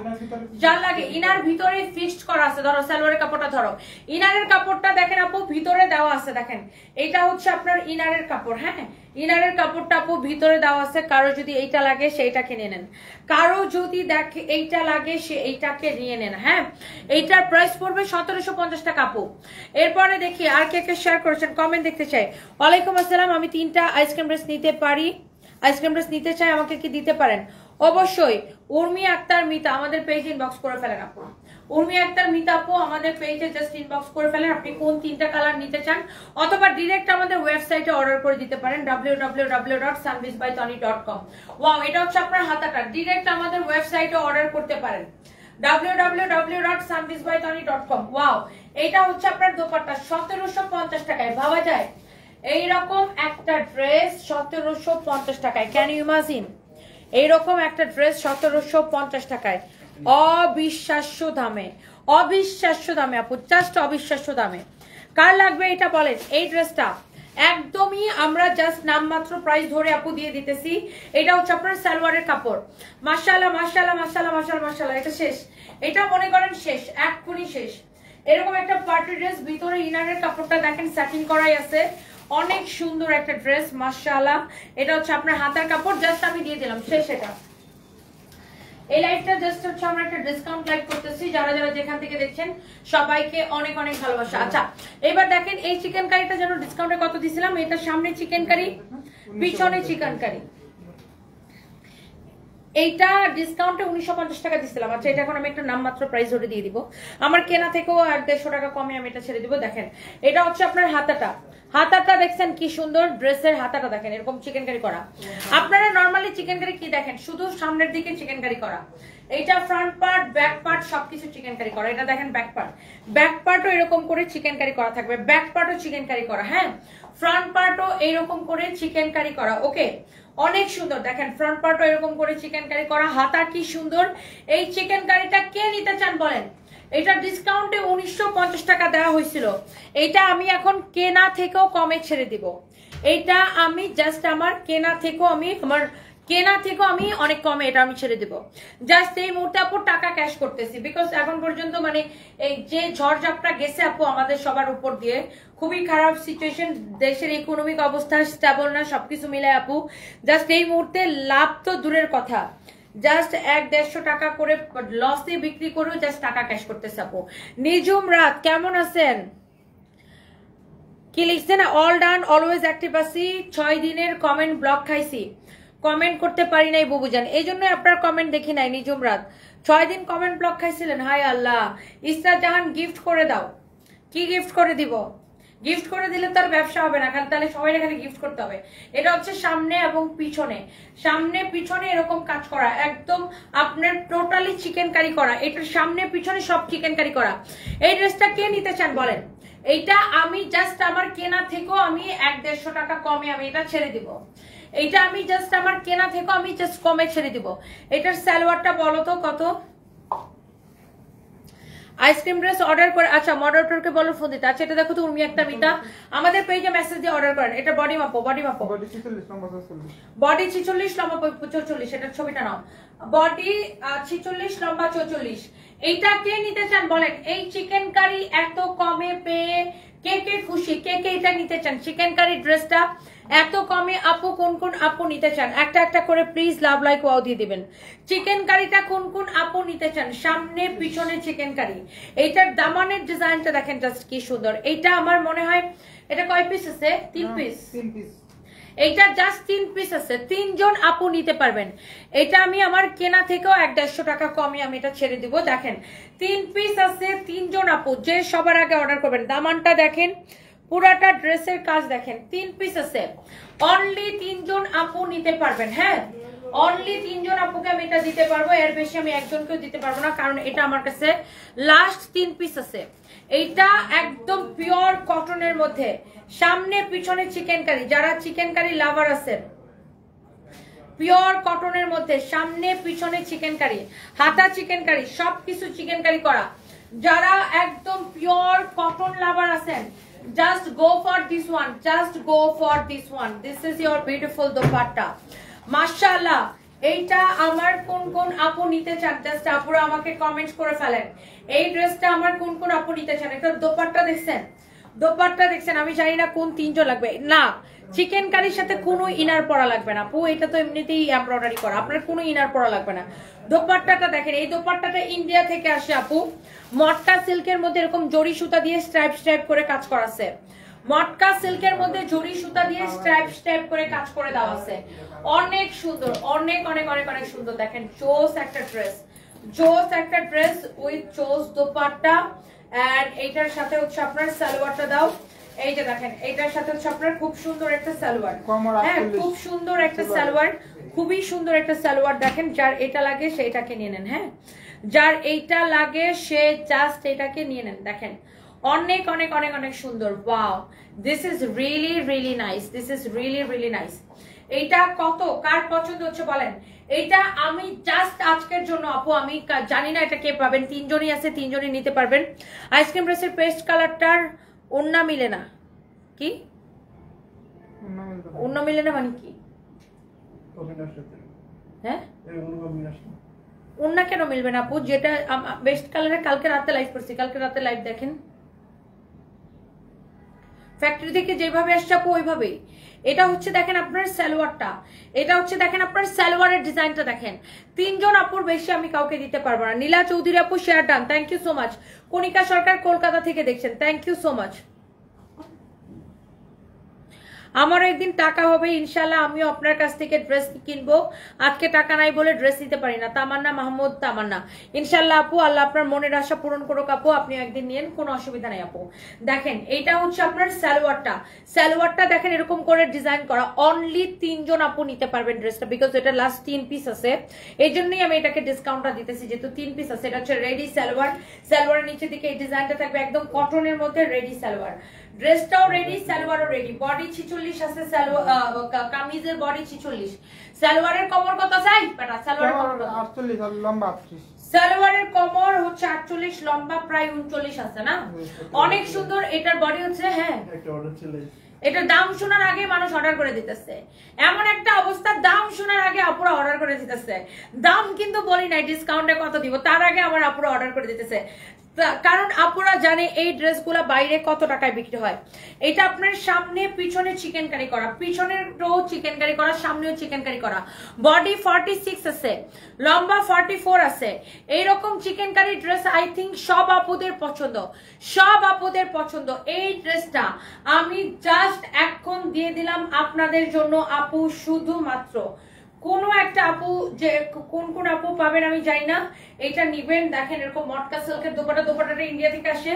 যার লাগে, ইনার ভিতরে ফিক্সড করা আছে। ধরো সালোয়ারের কাপড়টা ধরো, ইনারের কাপড়টা দেখেন আপু ভিতরে দেওয়া আছে। দেখেন এটা হচ্ছে আপনার ইনারের কাপড়, হ্যাঁ ইনারের কাপড়টা আপু ভিতরে দেওয়া আছে। কারো যদি এইটা লাগে সেইটাকে নিয়ে নেন, কারো যদি দেখে এইটা লাগে সে এইটাকে নিয়ে নেন। হ্যাঁ এইটার প্রাইস পড়বে 1750 টাকা আপু। এরপরে দেখি আর কে কে শেয়ার করেছেন, কমেন্ট দেখতে চাই। ওয়ালাইকুম আসসালাম, আমি 3টা আইসক্রিম ড্রেস নিতে পারি, আইসক্রিম ড্রেস নিতে চাই, আমাকে কি দিতে পারেন? অবশ্যই। উর্মি আক্তার মিতা আমাদের পেজে ইনবক্স করে ফেলেন আপু, উর্মি আক্তার মিতা আপু আমাদের পেজে জাস্ট ইনবক্স করে ফেলেন আপনি কোন 3টা কালার নিতে চান, অথবা ডিরেক্ট আমাদের ওয়েবসাইটে অর্ডার করে দিতে পারেন www.sunbizbytony.com। ওয়াও, এটা হচ্ছে আপনার হাতাটা, ডিরেক্ট আমাদের ওয়েবসাইটে অর্ডার করতে পারেন www.sunbizbytony.com। ওয়াও, এটা হচ্ছে আপনার দোপাট্টা 1750 টাকায়, ভাবা যায় এইরকম একটা ড্রেস 1750 টাকায়? Can you imagine? এইরকম একটা ড্রেস 1750 টাকায়, অবিশ্বাস্য দামে, অবিশ্বাস্য দামে আপু, জাস্ট অবিশ্বাস্য দামে। কার লাগবে এটা বলেন? এই ড্রেসটা একদমই আমরা জাস্ট নামমাত্র প্রাইস ধরে আপু দিয়ে দিতেছি। এটা হচ্ছে আপনার সালোয়ারের কাপড়। মাশাআল্লাহ মাশাআল্লাহ মাশাআল্লাহ মাশাআল্লাহ মাশাআল্লাহ, এটা শেষ, এটা মনে করেন শেষ, এক্ষুনি শেষ। এরকম একটা পার্টি ড্রেস, ভিতরে ইনারের কাপড়টা দেখেন স্যাটিন করাই আছে, অনেক সুন্দর একটা ড্রেস মাশাআল্লাহ। এটা হচ্ছে আপনার হাতার কাপড়, জাস্ট আমি দিয়ে দিলাম, শেষ। এটা এই লাইভটা জাস্ট হচ্ছে আমরা একটা ডিসকাউন্ট লাইভ করতেছি, যারা যারা যেখান থেকে দেখছেন সবাইকে অনেক অনেক ভালোবাসা। আচ্ছা এবার দেখেন এই চিকেন কারিটা যেন ডিসকাউন্টে কত দিছিলাম, এটা সামনে চিকেন কারি পিছনে চিকেন কারি, এইটা ডিসকাউন্টে 1950 টাকা দিছিলাম। আচ্ছা এটা এখন আমি একটা নামমাত্র প্রাইস ধরে দিয়ে দিব, আমার কেনা থেকেও 150 টাকা কমে আমি এটা ছেড়ে দিব। দেখেন এটা হচ্ছে আপনার হাতাটা, হাতাটা দেখছেন কি সুন্দর, ড্রেসের হাতাটা দেখেন এরকম চিকেন কারি করা। আপনারা নরমালি চিকেন কারি কি দেখেন, শুধু সামনের দিকে চিকেন কারি করা, এইটা ফ্রন্ট পার্ট ব্যাক পার্ট সবকিছু চিকেন কারি করা। এটা দেখেন ব্যাক পার্ট, ব্যাক পার্টও এরকম করে চিকেন কারি করা থাকবে, ব্যাক পার্টও চিকেন কারি করা, হ্যাঁ ফ্রন্ট পার্টও এইরকম করে চিকেন কারি করা। ওকে অনেক সুন্দর, দেখেন ফ্রন্ট পার্টও এরকম করে চিকেন কারি করা, হাতা কি সুন্দর। এই চিকেন কারিটা কে নিতে চান বলেন? এটা ডিসকাউন্টে 1950 টাকা দেওয়া হয়েছিল, এটা আমি এখন কেনা থেকেও কমে ছেড়ে দিব। এইটা আমি জাস্ট আমার কেনা থেকেও আমি অনেক কমে এটা আমি ছেড়ে দিব। জাস্ট এই মুহূর্তে আপু টাকা ক্যাশ করতেছি, বিকজ এখন পর্যন্ত মানে এই যে ঝড়ঝাপটা গেছে আপু আমাদের সবার উপর দিয়ে, খুবই খারাপ সিচুয়েশন, দেশের ইকোনমিক অবস্থা স্টেবল না, সবকিছু মিলে আপু জাস্ট এই মুহূর্তে লাভ তো দূরের কথা, জাস্ট 100-150 টাকা করে লসে বিক্রি করেও জাস্ট টাকা ক্যাশ করতেছে আপু। নিজুম রাত কেমন আছেন? কি লিখছেন? অল ডান, অলওয়েজ অ্যাক্টিভ আছি, 6 দিনের কমেন্ট ব্লক খাইছি, কমেন্ট করতে পারি নাই বুবুজান, এই জন্য আপনার কমেন্ট দেখি নাই। নিজম রাত 6 দিন কমেন্ট ব্লক খাইছিলেন, হাই আল্লাহ। ইসরাত জাহান গিফট করে দাও। কি গিফট করে দিব? গিফট করে দিলে তার ব্যবসা হবে না, খালি তাহলে সবাই খালি গিফট করতে হবে। এটা হচ্ছে সামনে এবং পিছনে, সামনে পিছনে এরকম কাজ করা, একদম আপনার টোটালি চিকেন কারি করা, এটার সামনে পিছনে সব চিকেন কারি করা। এই ড্রেসটা কে নিতে চান বলেন? এইটা আমি জাস্ট আমার কেনা থেকেও আমি 100-150 টাকা কমে আমি এটা ছেড়ে দিব। এইটা আমি জাস্ট আমার কেনা থেকেও আমি জাস্ট কমে ছেড়ে দিব। এটার সালোয়ারটা বলো তো কত? আইসক্রিম ড্রেস অর্ডার করে, আচ্ছা মডারেটরকে বলো ফোন দিতে। আচ্ছা এটা দেখো তো উর্মি একটা মিতা, আমাদের পেজে মেসেজ দিয়ে অর্ডার করেন। এটা বডি মাপো, বডি মাপো, বডি 46 লম্বা 44, বডি 46 লম্বা 44, এটার ছবিটা নাও। বডি 46 লম্বা 44। এইটা কে নিতে চান বলেন? এই চিকেন কারি এত কমে পেয়ে কে কে খুশি? কে কে এটা নিতে চান? চিকেন কারি ড্রেসটা এত কমে আপু কোন কোন আপু নিতে চান? একটা একটা করে প্লিজ লাভ লাইক ওয়াও দিয়ে দিবেন। চিকেন কারিটা কোন কোন আপু নিতে চান? সামনে পিছনে চিকেন কারি। এইটার দামানের ডিজাইনটা দেখেন জাস্ট কি সুন্দর। এইটা আমার মনে হয় এটা কয় পিস আছে? 3 পিস। 3 পিস। এইটা জাস্ট 3 পিস আছে, 3 জন আপু নিতে পারবেন। এটা আমি আমার কেনা থেকেও 150 টাকা কমে আমি এটা ছেড়ে দিব। দেখেন 3 পিস আছে, 3 জন আপু যে সবার আগে অর্ডার করবেন। দামানটা দেখেন, পুরাটা ড্রেসের কাজ দেখেন, 3 পিস আছে, অনলি 3 জন আপু নিতে পারবেন। হ্যাঁ অনলি 3 জন আপুকে আমি এটা দিতে পারবো, এর বেশি আমি একজনকেও দিতে পারবো না, কারণ এটা আমার কাছে লাস্ট 3 পিস আছে। এইটা একদম পিওর কটনের মধ্যে, সামনে পিছনে চিকেন কারি, যারা চিকেন কারি লাভার আছেন, পিওর কটনের মধ্যে সামনে পিছনে চিকেন কারি, হাতা চিকেন কারি, সবকিছু চিকেন কারি করা, যারা একদম পিওর কটন লাভার আছেন, just go for this one, just go for this one. This is your beautiful dupatta, mashallah. এইটা আমার কোন কোন আপু নিতে চান? জাস্ট আপুরা আমাকে কমেন্ট করে ফেলেন, এই ড্রেসটা আমার কোন কোন আপু নিতে চান। এটা দোপাট্টা দেখছেন? দোপাট্টা দেখছেন? আমি জানি না কোন 3 জন লাগবে না। চিকেন কারির সাথে কোনো ইনার পরা লাগবে না আপু, এটা তো এমনিতেই এমব্রয়ডারি করা, আপনার কোনো ইনার পরা লাগবে না। দোপাট্টাটা দেখেন, এই দোপাট্টাটা ইন্ডিয়া থেকে আসে আপু, মটকা সিল্কের মধ্যে এরকম জরি সুতা দিয়ে স্ট্রাইপ স্ট্রাইপ করে কাজ করা আছে। মটকা সিল্কের মধ্যে জরি সুতা দিয়ে স্ট্রাইপ স্ট্রাইপ করে কাজ করে দেওয়া আছে, অনেক সুন্দর, অনেক অনেক অনেক অনেক সুন্দর। দেখেন জোস একটা ড্রেস, জোস একটা ড্রেস উইথ জোস দোপাট্টা। এন্ড এইটার সাথে হচ্ছে আপনার সালোয়ারটা দাও, এই যে দেখেন এইটার সাথে হচ্ছে আপনার খুব সুন্দর একটা সালোয়ার। হ্যাঁ খুব সুন্দর একটা সালোয়ার, খুবই সুন্দর একটা সালোয়ার। দেখেন যার এটা লাগে সেইটাকে নিয়ে নেন। হ্যাঁ যার এইটা লাগে সে জাস্ট এটাকে নিয়ে নেন। দেখেন অনেক অনেক অনেক অনেক সুন্দর। Wow, this is really really nice, this is really really nice. এইটা কত কার পছন্দ হচ্ছে বলেন? এইটা আমি জাস্ট আজকের জন্য আপু, আমি জানি না এটা কে পাবেন, 3 জনই আছে, 3 জনই নিতে পারবেন। আইসক্রিম ড্রেসের পেস্ট কালারটার ওন্না মিলে না, কি ওন্না মিলে না মানে কি? হ্যাঁ ওন্না কেন মিলবে না আপু? যেটা বেস্ট কালারের কালকে রাতে লাইভ করছি, কালকে রাতে লাইভ দেখেন, ফ্যাক্টরি থেকে যেভাবে আসছে আপু ওইভাবেই। এটা হচ্ছে দেখেন আপনার সালোয়ারটা, এটা হচ্ছে দেখেন আপনার সালোয়ারের ডিজাইনটা দেখেন। 3 জন আপুর বেশি আমি কাউকে দিতে পারবো না। নীলা চৌধুরী আপু share done, thank you so much. Kanika Sarkar Kolkata থেকে দেখছেন, থ্যাংক ইউ সো মাচ। আমার একদিন টাকা হবে ইনশাল্লাহ, আমিও আপনার কাছ থেকে ড্রেস কিনবো। আজকে টাকা নাই বলে ড্রেস নিতে পারি না। তামান্না মাহমুদ, তামান্না ইনশাল্লাহ আপু, আল্লাহ আপনার মনের আশা পূরণ করুক আপু, আপনি একদিন নিয়েন, কোনো অসুবিধা নাই আপু। দেখেন এইটা হচ্ছে আপনার সালোয়ারটা, সালোয়ারটা দেখেন এরকম করে ডিজাইন করা, অনলি 3 জন আপু নিতে পারবেন ড্রেসটা, বিকজ এটা লাস্ট 3 পিস আছে, এই জন্যই আমি এটাকে ডিসকাউন্টটা দিতেছি, যেহেতু 3 পিস আছে। এটা হচ্ছে রেডি সালোয়ার, সালোয়ারের নিচের দিকে এই ডিজাইনটা থাকবে একদম কটনের মধ্যে, রেডি সালোয়ার, ড্রেসটাও রেডি, সালোয়ারও রেডি। বডি 46 আছে, কামিজের বডি 46, সালোয়ারের কমর কত চাই? বেটা সালোয়ারের কমর 48 আর লম্বা 38, সালোয়ারের কমর হচ্ছে 48, লম্বা প্রায় 39 আছে না, অনেক সুন্দর। এটার বডি হচ্ছে, হ্যাঁ একটা অর্ডার চলে, এটার দাম শোনার আগে মানুষ অর্ডার করে দিতেছে, এমন একটা অবস্থা, দাম শোনার আগে আপুরা অর্ডার করে দিতেছে। দাম কিন্তু বলি নাই ডিসকাউন্টে কত দিব, তার আগে আমার আপুরা অর্ডার করে দিতেছে। কারণ আপুরা জানে এই ড্রেসগুলো বাইরে কত টাকায় বিক্রি হয়। এটা আপনার সামনে পিছনে চিকেন কারি করা, পিছনের রো চিকেন কারি করা, সামনেও চিকেন কারি করা, বডি 46 আছে, লম্বা 44 আছে। এইরকম chicken curry dress I think সব আপুদের পছন্দ, সব আপুদের পছন্দ। এই ড্রেসটা আমি জাস্ট এখন দিয়ে দিলাম আপনাদের জন্য আপু, শুধুমাত্র কোন একটা আপু, যে কোন আপু পাবেন আমি জানি না, এটা নিবেন। দেখেন এরকম মটকা সিল্কের দোপাটা, দোপাটাটা ইন্ডিয়া থেকে আসে।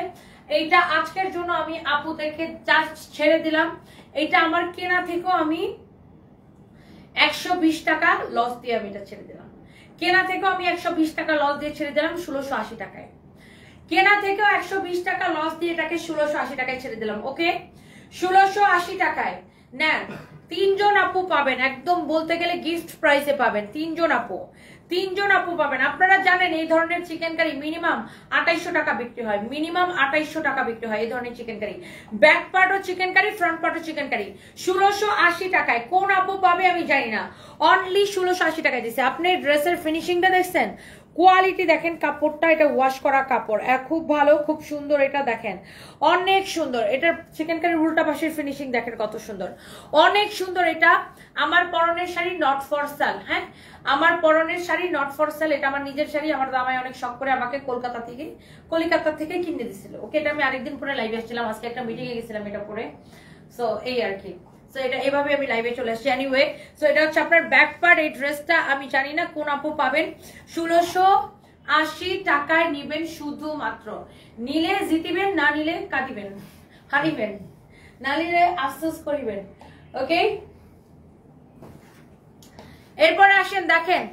এইটা আজকের জন্য আমি আপুদেরকে জাস্ট ছেড়ে দিলাম। এটা আমার কেনা থেকেও আমি 120 টাকা লস দিয়ে আমি এটা ছেড়ে দিলাম। কেনা থেকেও আমি 120 টাকা লস দিয়ে ছেড়ে দিলাম 1680 টাকায়। কেনা থেকেও 120 টাকা লস দিয়ে এটাকে 1680 টাকায় ছেড়ে দিলাম। ওকে, 1680 টাকায় নেন। 3 জন আপু পাবেন, একদম বলতে গেলে গিফট প্রাইসে পাবেন। 3 জন আপু পাবেন। আপনারা জানেন এই ধরনের চিকেন কারি মিনিমাম 2800 টাকা বিক্রি হয়, মিনিমাম 2800 টাকা বিক্রি হয় এই ধরনের চিকেন কারি। ব্যাক পার্টও চিকেন কারি, ফ্রন্ট পার্টও চিকেন কারি। 1680 টাকায় কোন আপু পাবে আমি জানি না, অনলি 1680 টাকায় দিচ্ছে। আপনি ড্রেসের ফিনিশিংটা দেখছেন, কোয়ালিটি দেখেন, কাপড়টা এটা ওয়াশ করা কাপড়, খুব ভালো, খুব সুন্দর। এটা দেখেন অনেক সুন্দর। এটার চিকেন কারির উল্টা পাশের ফিনিশিং দেখেন কত সুন্দর, অনেক সুন্দর। এটা আমার পরনের শাড়ি, নট ফর সেল। হ্যাঁ, আমার পরনের শাড়ি, নট ফর সেল। এটা আমার নিজের শাড়ি, আমার দামাই অনেক শখ করে আমাকে কলকাতা থেকে কিনে দিছিল। ওকে, এটা আমি আরেকদিন পরে লাইভে আসছিলাম, আজকে একটা মিটিং এ গেছিলাম এটা পরে। সো এই আর কি, সো এটা এভাবে আমি লাইভে চলে আসছি। এনিওয়ে, সো এটা হচ্ছে আপনার ব্যাক পার্ট। এই ড্রেসটা আমি জানি না কোন আপু পাবেন, 1680 টাকায় নিবেন শুধুমাত্র। নিলে জিতিবেন, না নিলে কাটিবেন, হারিবেন, না নিলে আফসোস করিবেন। ওকে, এরপরে আসেন দেখেন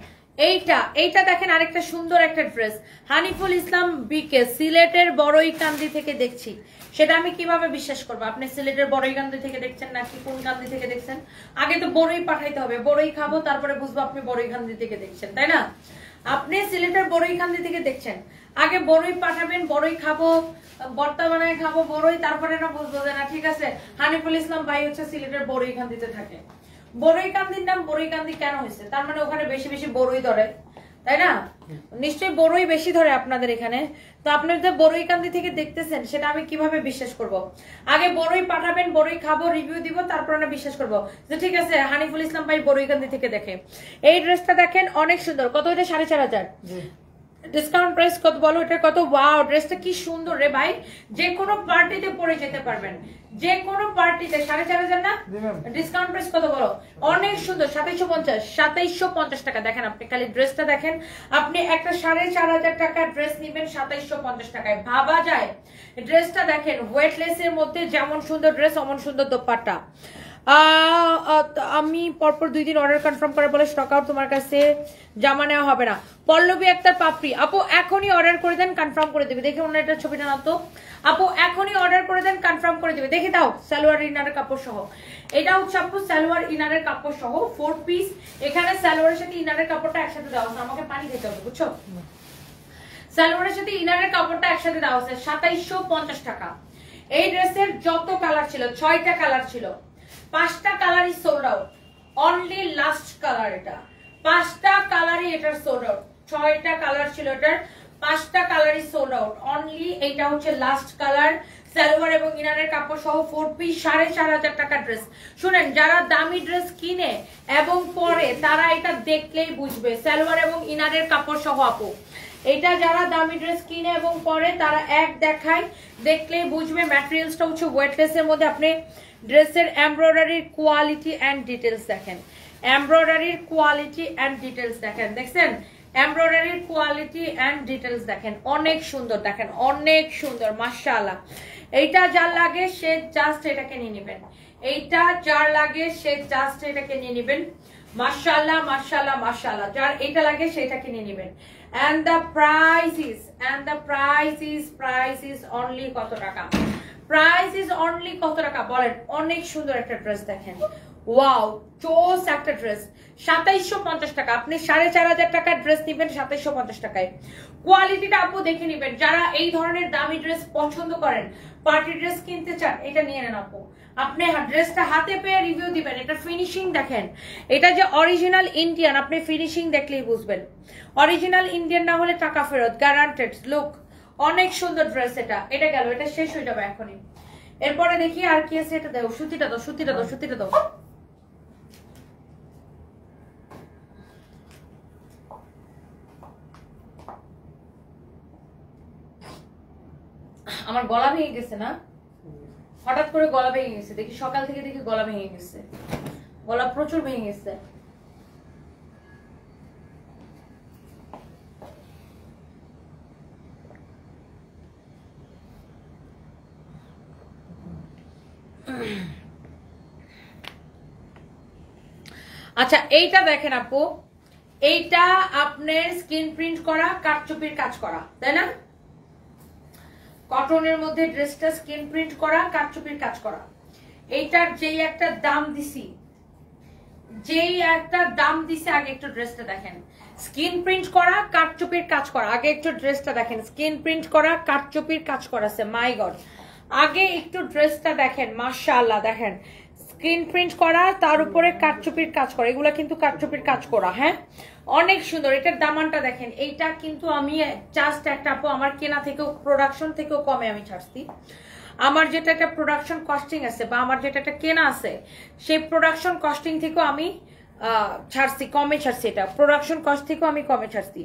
এইটা দেখেন, আরেকটা সুন্দর একটা ড্রেস। হানিফুল ইসলাম বিকে, সিলেটের বড়ইকান্দি থেকে দেখছি। সেটা আমি কিভাবে বিশ্বাস করবো আপনি সিলেটের বড়ইকান্দি থেকে দেখছেন নাকি কোন কান্দি থেকে দেখছেন? আগে তো বড়ই পাঠাইতে হবে, বড়ই খাবো, তারপরে বুঝবো আপনি বড়ইকান্দি থেকে দেখছেন, তাই না? আপনি সিলেটের বড়ইকান্দি থেকে দেখছেন, আগে বড়ই পাঠাবেন, বড়ই খাবো, ভর্তা বানায় খাবো বড়ই, তারপরে না বুঝবো যে না ঠিক আছে হানিফুল ইসলাম ভাই হচ্ছে সিলেটের বড়ইকান্দিতে থাকে। বড়ইকান্দির নাম বড়ইকান্দি কেন হয়েছে? তার মানে ওখানে বেশি বেশি বড়ই ধরে, তাই না? নিশ্চয়ই বড়ই বেশি ধরে আপনাদের এখানে। তো আপনারা যে বড়ইকান্দি থেকে দেখতেছেন সেটা আমি কিভাবে বিশ্বাস করব? আগে বড়ই পাঠাবেন, বড়ই খাবো, রিভিউ দিব, তারপর আমরা বিশ্বাস করব যে ঠিক আছে হানিফুল ইসলাম ভাই বড়ইকান্দি থেকে দেখে। এই ড্রেসটা দেখেন অনেক সুন্দর। কত? এটা 4500। ডিসকাউন্ট প্রাইস কত বলো? এটা কত? ওয়াও, ড্রেসটা কি সুন্দর রে ভাই, যে কোনো পার্টিতে পরে যেতে পারবেন, যে কোনো পার্টিতে। 4500 না? ডিসকাউন্ট প্রাইস কত বলো? অনেক সুন্দর, 2750 টাকা। দেখেন আপনি খালি ড্রেসটা দেখেন, আপনি একটা 4500 টাকা ড্রেস নিবেন 2750 টাকায়, ভাবা যায়? ড্রেসটা দেখেন, ওয়েটলেসের মধ্যে যেমন সুন্দর ড্রেস অমন সুন্দর দোপাট্টা। আমি পরপর 2 দিন অর্ডার কনফার্ম করে বলে স্টক আউট, তোমার কাছে জামা নেওয়া হবে না। পল্লবী আক্তার পাপড়ি আপু এখনই অর্ডার করে দেন, কনফার্ম করে দেবে। দেখে ওনার এটা ছবিটা না তো আপু, এখনই অর্ডার করে দেন, কনফার্ম করে দেবে। দেখে দাও সালোয়ার ইনারের কাপড় সহ। এটা হচ্ছে আপু সালোয়ার ইনারের কাপড় সহ 4 পিস। এখানে সালোয়ারের সাথে ইনারের কাপড়টা একসাথে দেওয়া আছে। আমাকে পানি খেতে হবে বুঝছো? সালোয়ারের সাথে ইনারের কাপড়টা একসাথে দেওয়া আছে 2750 টাকা। এই ড্রেসের যত কালার ছিল, 6টা কালার ছিল, 5টা কালারই sold out. Only last colour এটা, 5টা কালারই এটার সোল্ড আউট। 6টা কালার ছিল এটার, 5টা কালারই সোল্ড আউট। অনলি এইটা হচ্ছে লাস্ট কালার। সালোয়ার এবং ইনারের কাপড় সহ 4 পিস, 4500 টাকা ড্রেস। শুনেন, যারা দামি ড্রেস কিনে এবং পরে তারা এটা দেখলেই বুঝবে, সালোয়ার এবং ইনারের কাপড় সহ আপু। এটা যারা দামি ড্রেস কিনে এবং পরে তারা এক দেখায় দেখলেই বুঝবে। ম্যাটেরিয়ালসটা হচ্ছে ওয়েটলেসের মধ্যে। আপনি ড্রেসের এমব্রয়ডারির কোয়ালিটি এন্ড ডিটেলস দেখেন, এমব্রয়ডারির কোয়ালিটি এন্ড ডিটেলস দেখেন, দেখছেন? এমব্রয়ডারির কোয়ালিটি এন্ড ডিটেলস দেখেন, অনেক সুন্দর, দেখেন অনেক সুন্দর, মাশাআল্লাহ। এইটা যার লাগে সে জাস্ট এটাকে নিয়ে নেবেন, এইটা যার লাগে সে জাস্ট এটাকে নিয়ে নেবেন। মাশাআল্লাহ মাশাআল্লাহ মাশাআল্লাহ, যার এইটা লাগে সেটাকে নিয়ে নেবেন। and the price is only কত টাকা? প্রাইস ইজ অনলি কত টাকা বলেন? অনেক সুন্দর একটা ড্রেস দেখেন, ওয়াও চোস একটা ড্রেস, 2750 টাকা। আপনি 4500 টাকার ড্রেস নিবেন 2750 টাকায়। কোয়ালিটিটা আপু দেখে নিবেন। যারা এই ধরনের দামি ড্রেস পছন্দ করেন, পার্টি ড্রেস কিনতে চান, এটা নিয়ে নেন আপু। আপনি ড্রেসটা হাতে পেয়ে রিভিউ দিবেন। এটা ফিনিশিং দেখেন, এটা যে অরিজিনাল ইন্ডিয়ান, আপনি ফিনিশিং দেখলেই বুঝবেন। অরিজিনাল ইন্ডিয়ান না হলে টাকা ফেরত, গ্যারান্টেড। লুক, অনেক সুন্দর ড্রেস এটা গেল, এটা শেষ হয়ে যাবে এখনই। এরপরে দেখি আর কি আছে, এটা দাও, সুতিটা দাও, সুতিটা দাও, সুতিটা দাও। আমার গলা ভেঙে গেছে না, হঠাৎ করে গলা ভেঙে গেছে, দেখি সকাল থেকে দেখি গলা ভেঙে গেছে, গলা প্রচুর ভেঙে গেছে। আচ্ছা এইটা দেখেন আপু, এইটা আপনার স্ক্রিন প্রিন্ট করা, কারচুপির কাজ করা, তাই না? কটনের মধ্যে ড্রেসটা স্ক্রিন প্রিন্ট করা, কারচুপির কাজ করা। এইটার যেই একটা দাম দিছি, আগে একটু ড্রেসটা দেখেন, স্ক্রিন প্রিন্ট করা, কারচুপির কাজ করা। আগে একটু ড্রেসটা দেখেন, স্ক্রিন প্রিন্ট করা, কারচুপির কাজ করা আছে। মাই গড, আগে একটু ড্রেসটা দেখেন, মাশাআল্লাহ দেখেন, স্ক্রিন প্রিন্ট করা, তার উপরে কারচুপির কাজ করা। এগুলা কিন্তু কারচুপির কাজ করা, হ্যাঁ অনেক সুন্দর। এটার দামানটা দেখেন, এইটা কিন্তু আমি জাস্ট একটা আপু আমার কেনা থেকেও, প্রোডাকশন থেকেও কমে আমি ছাড়ছি। আমার যেটা একটা প্রোডাকশন কস্টিং আছে বা আমার যেটা একটা কেনা আছে, সেই প্রোডাকশন কস্টিং থেকেও আমি ছাড়ছি, কমে ছাড়ছি। এটা প্রোডাকশন কস্ট থেকেও আমি কমে ছাড়ছি।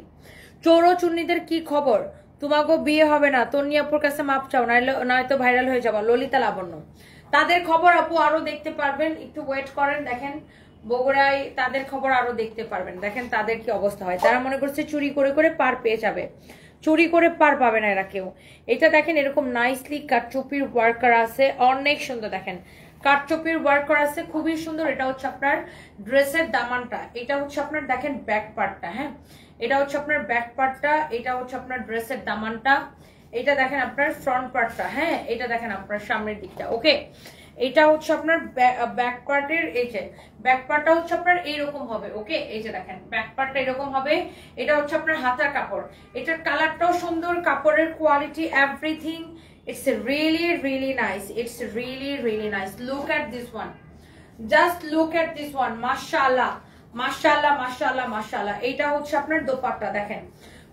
চোরো চুন্নিদের কি খবর? তোমাকেও বিয়ে হবে না, তন্নিয়াপুর কাছে মাপ চাও, নয়তো ভাইরাল হয়ে যাবা। ললিতা লাবণ্য, তাদের খবর আপু আরো দেখতে পারবেন, একটু ওয়েট করেন। দেখেন বগুড়ায় তাদের খবর আরো দেখতে পারবেন। দেখেন তাদের কি অবস্থা হয়, তারা মনে করছে চুরি করে করে পার পেয়ে যাবে, চুরি করে পার পাবে না এরা কেউ। এটা দেখেন এরকম নাইসলি কারচুপির ওয়ার্ক করা আছে, অনেক সুন্দর। দেখেন কারচুপির ওয়ার্ক করা আছে, খুবই সুন্দর। এটা হচ্ছে আপনার ড্রেসের দামানটা, এটা হচ্ছে আপনার দেখেন ব্যাক পার্টটা, হ্যাঁ এটা হচ্ছে আপনার ব্যাক পার্টটা, এটা হচ্ছে আপনার ড্রেসের দামানটা, এটা দেখেন আপনার ফ্রন্ট পার্টটা, হ্যাঁ এটা দেখেন আপনার সামনের দিকটা। ওকে, এটা হচ্ছে আপনার ব্যাক পার্টের, এই যে ব্যাক পার্টটা হচ্ছে আপনার এইরকম হবে। ওকে, এই যে দেখেন ব্যাক পার্টটা এরকম হবে। এটা হচ্ছে আপনার হাতার কাপড়, এটার কালারটাও সুন্দর, কাপড়ের quality, everything it's really really nice, it's really really nice. Look at this one, just look at this one, মাশাআল্লাহ মাশাআল্লাহ মাশাআল্লাহ মাশাআল্লাহ। এইটা হচ্ছে আপনার দোপাট্টা, দেখেন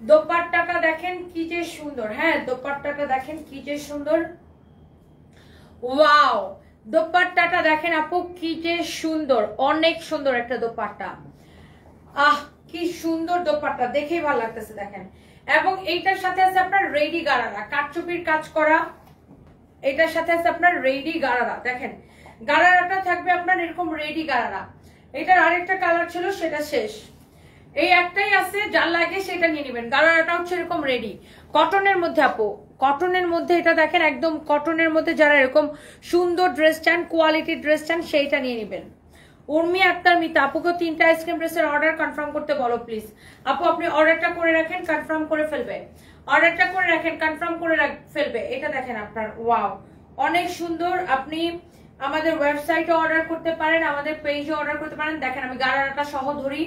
দোপাট্টাটা দেখেন কি যে সুন্দর, হ্যাঁ দোপাট্টাটা দেখেন কি যে সুন্দর, ওয়াও দোপাট্টাটা দেখেন আপু কি যে সুন্দর, অনেক সুন্দর একটা দোপাট্টা। আহ কি সুন্দর দোপাট্টা, দেখেই ভালো লাগতেছে দেখেন। এবং এইটার সাথে আছে আপনার রেডি গারারা, কারচুপির কাজ করা। এটার সাথে আছে আপনার রেডি গারারা, দেখেন গারারাটা থাকবে আপনার এরকম রেডি গারারা। এটার আরেকটা কালার ছিল, সেটা শেষ, এই একটাই আছে, যার লাগে সেটা নিয়ে নেবেন। গারারাটা হচ্ছে এরকম রেডি কটনের মধ্যে আপু, কটনের মধ্যে এটা দেখেন একদম কটনের মধ্যে, যারা এরকম সুন্দর ড্রেস চান, কোয়ালিটি ড্রেস চান, সেইটা নিয়ে নেবেন। উর্মি আক্তার মিতা, আপুকে 3টা আইসক্রিম ড্রেসের অর্ডার কনফার্ম করতে বলো প্লিজ। আপু আপনি অর্ডারটা করে রাখেন, কনফার্ম করে ফেলবে, অর্ডারটা করে রাখেন, কনফার্ম করে ফেলবে। এটা দেখেন আপনার, ওয়াও অনেক সুন্দর। আপনি আমাদের ওয়েবসাইটে অর্ডার করতে পারেন, আমাদের পেজে অর্ডার করতে পারেন। দেখেন আমি গারারাটা সহ ধরি,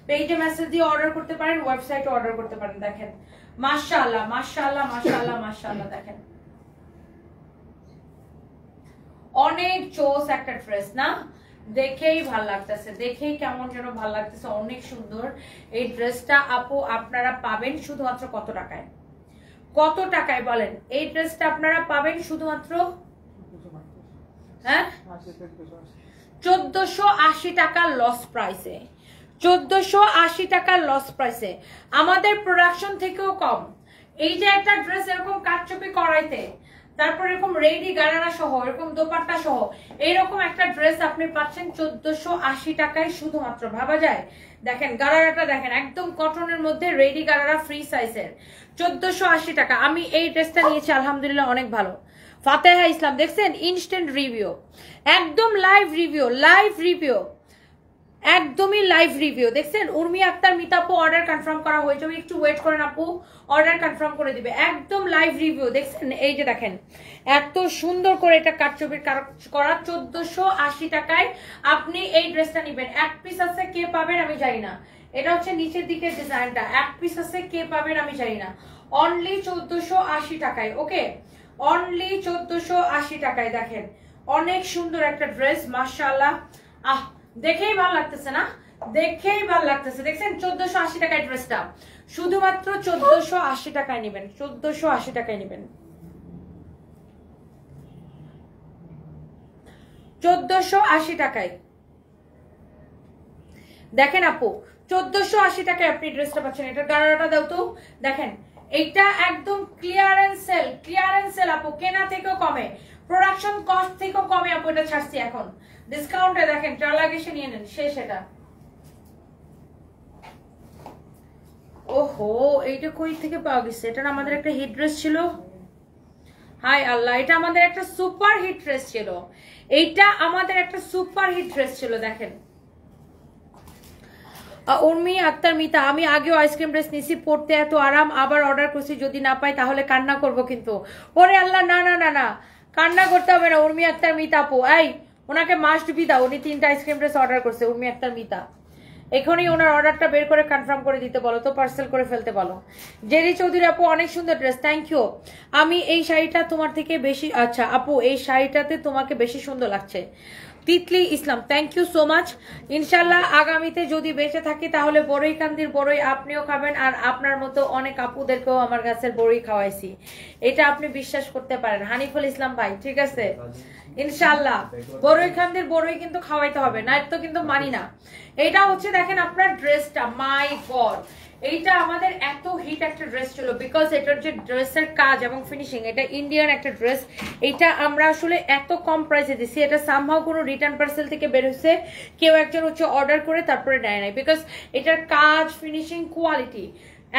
পেজে মেসেজ দিয়ে অর্ডার করতে পারেন, ওয়েবসাইটে অর্ডার করতে পারেন। দেখেন মাশাআল্লাহ মাশাআল্লাহ মাশাআল্লাহ মাশাআল্লাহ, দেখেন অনেক চোস একটা ড্রেস না, দেখেই ভাল লাগতেছে, দেখেই কেমন যেন ভাল লাগতেছে, অনেক সুন্দর এই ড্রেসটা। আপু আপনারা পাবেন শুধুমাত্র কত টাকায়? কত টাকায় বলেন? এই ড্রেসটা আপনারা পাবেন শুধুমাত্র, হ্যাঁ 1480 টাকা লস প্রাইসে, 1480 টাকার লস প্রাইসে, আমাদের প্রোডাকশন থেকেও কম। এই যে একটা ড্রেস এরকম কারচুপি করাইতে, তারপর এরকম রেডি গারারা সহ, এরকম দোপাট্টা সহ এইরকম একটা ড্রেস আপনি পাচ্ছেন 1480 টাকায় শুধুমাত্র, ভাবা যায়? দেখেন গারারাটা দেখেন, একদম কটনের মধ্যে রেডি গারারা ফ্রি সাইজের, 1480 টাকা। আমি এই ড্রেসটা নিয়েছি, আলহামদুলিল্লাহ অনেক ভালো। ফাতেহা ইসলাম দেখছেন, ইনস্ট্যান্ট রিভিউ, একদম লাইভ রিভিউ, লাইভ রিভিউ, একদমই লাইভ রিভিউ দেখছেন। উর্মি আক্তার মিতা আপু অর্ডার কনফার্ম করা হয়ে যাবে, একটু ওয়েট করেন আপু, অর্ডার কনফার্ম করে দিবে। একদম লাইভ রিভিউ দেখছেন, এই যে দেখেন এত সুন্দর করে এটা কারচুপির করা, 1480 টাকায় আপনি এই ড্রেসটা নেবেন। এক পিস আছে, কে পাবেন আমি জানি না, এটা হচ্ছে নিচের দিকের ডিজাইনটা, এক পিস আছে, কে পাবেন আমি জানি না, অনলি 1480 টাকায়। ওকে, অনলি 1480 টাকায়। দেখেন অনেক সুন্দর একটা ড্রেস, মাশাআল্লাহ। আহ দেখেই ভালো লাগতেছে না, দেখেই ভালো লাগতেছে, দেখছেন 1480 টাকায় ড্রেসটা, শুধুমাত্র 1480 টাকায় নেবেন, 1480 টাকায় নেবেন, 1480 টাকায়। দেখেন আপু 1480 টাকায় আপনি ড্রেসটা পাচ্ছেন। এটা গাড়াটা দাও তো, দেখেন এটা একদম ক্লিয়ারেন্স সেল আপু, কেনা থেকেও কমে, প্রোডাকশন কস্ট থেকেও কমে আপু এটা ছাড়ছি এখন ডিসকাউন্টে। দেখেন যা লাগে সে নিয়ে নেন, শেষ এটা। ওহো এইটা কই থেকে পাওয়া গেছে? এটা আমাদের একটা হিট ড্রেস ছিল, হাই আল্লাহ, এটা আমাদের একটা সুপার হিট ড্রেস ছিল, এইটা আমাদের একটা সুপার হিট ড্রেস ছিল। দেখেন উর্মি আক্তার মিতা, আমি আগেও আইসক্রিম ড্রেস নিছি, পড়তে এত আরাম, আবার অর্ডার করছি, যদি না পাই তাহলে কান্না করব কিন্তু। ওরে আল্লাহ, না না না না, কান্না করতে হবে না। উর্মি আক্তার মিতা আপু, এই ওনাকে মাস্ট বি দাও, উনি 3টা আইসক্রিম ড্রেস অর্ডার করছে। উর্মি আক্তার মিতা, এখনই ওনার অর্ডারটা বের করে কনফার্ম করে দিতে বলো তো, পার্সেল করে ফেলতে বলো। জেরি চৌধুরী আপু, অনেক সুন্দর ড্রেস, থ্যাংক ইউ। আমি এই শাড়িটা তোমার থেকে বেশি, আচ্ছা আপু এই শাড়িটাতে তোমাকে বেশি সুন্দর লাগছে। তিতলি ইসলাম, থ্যাংক ইউ সো মাচ। ইনশাল্লাহ আগামীতে যদি বেঁচে থাকি তাহলে বড়ই কান্দির বড়ই আপনিও খাবেন, আর আপনার মতো অনেক আপুদেরকেও আমার গাছের বড়ই খাওয়াইছি, এটা আপনি বিশ্বাস করতে পারেন। হানিফুল ইসলাম ভাই, ঠিক আছে ইনশাল্লাহ বড়ই কান্দির বড়ই কিন্তু খাওয়াইতে হবে, না তো কিন্তু মানি না। এটা হচ্ছে দেখেন আপনার ড্রেসটা, মাই গড এইটা আমাদের এত হিট একটা ড্রেস ছিল, বিকজ এটার যে ড্রেসের কাজ এবং ফিনিশিং, এটা ইন্ডিয়ান একটা ড্রেস, এটা আমরা আসলে এত কম প্রাইসে দিছি, এটা সামহাও কোনো রিটার্ন পার্সেল থেকে বের হয়েছে, কেউ একজন হচ্ছে অর্ডার করে তারপরে নেয় নাই, বিকজ এটার কাজ ফিনিশিং কোয়ালিটি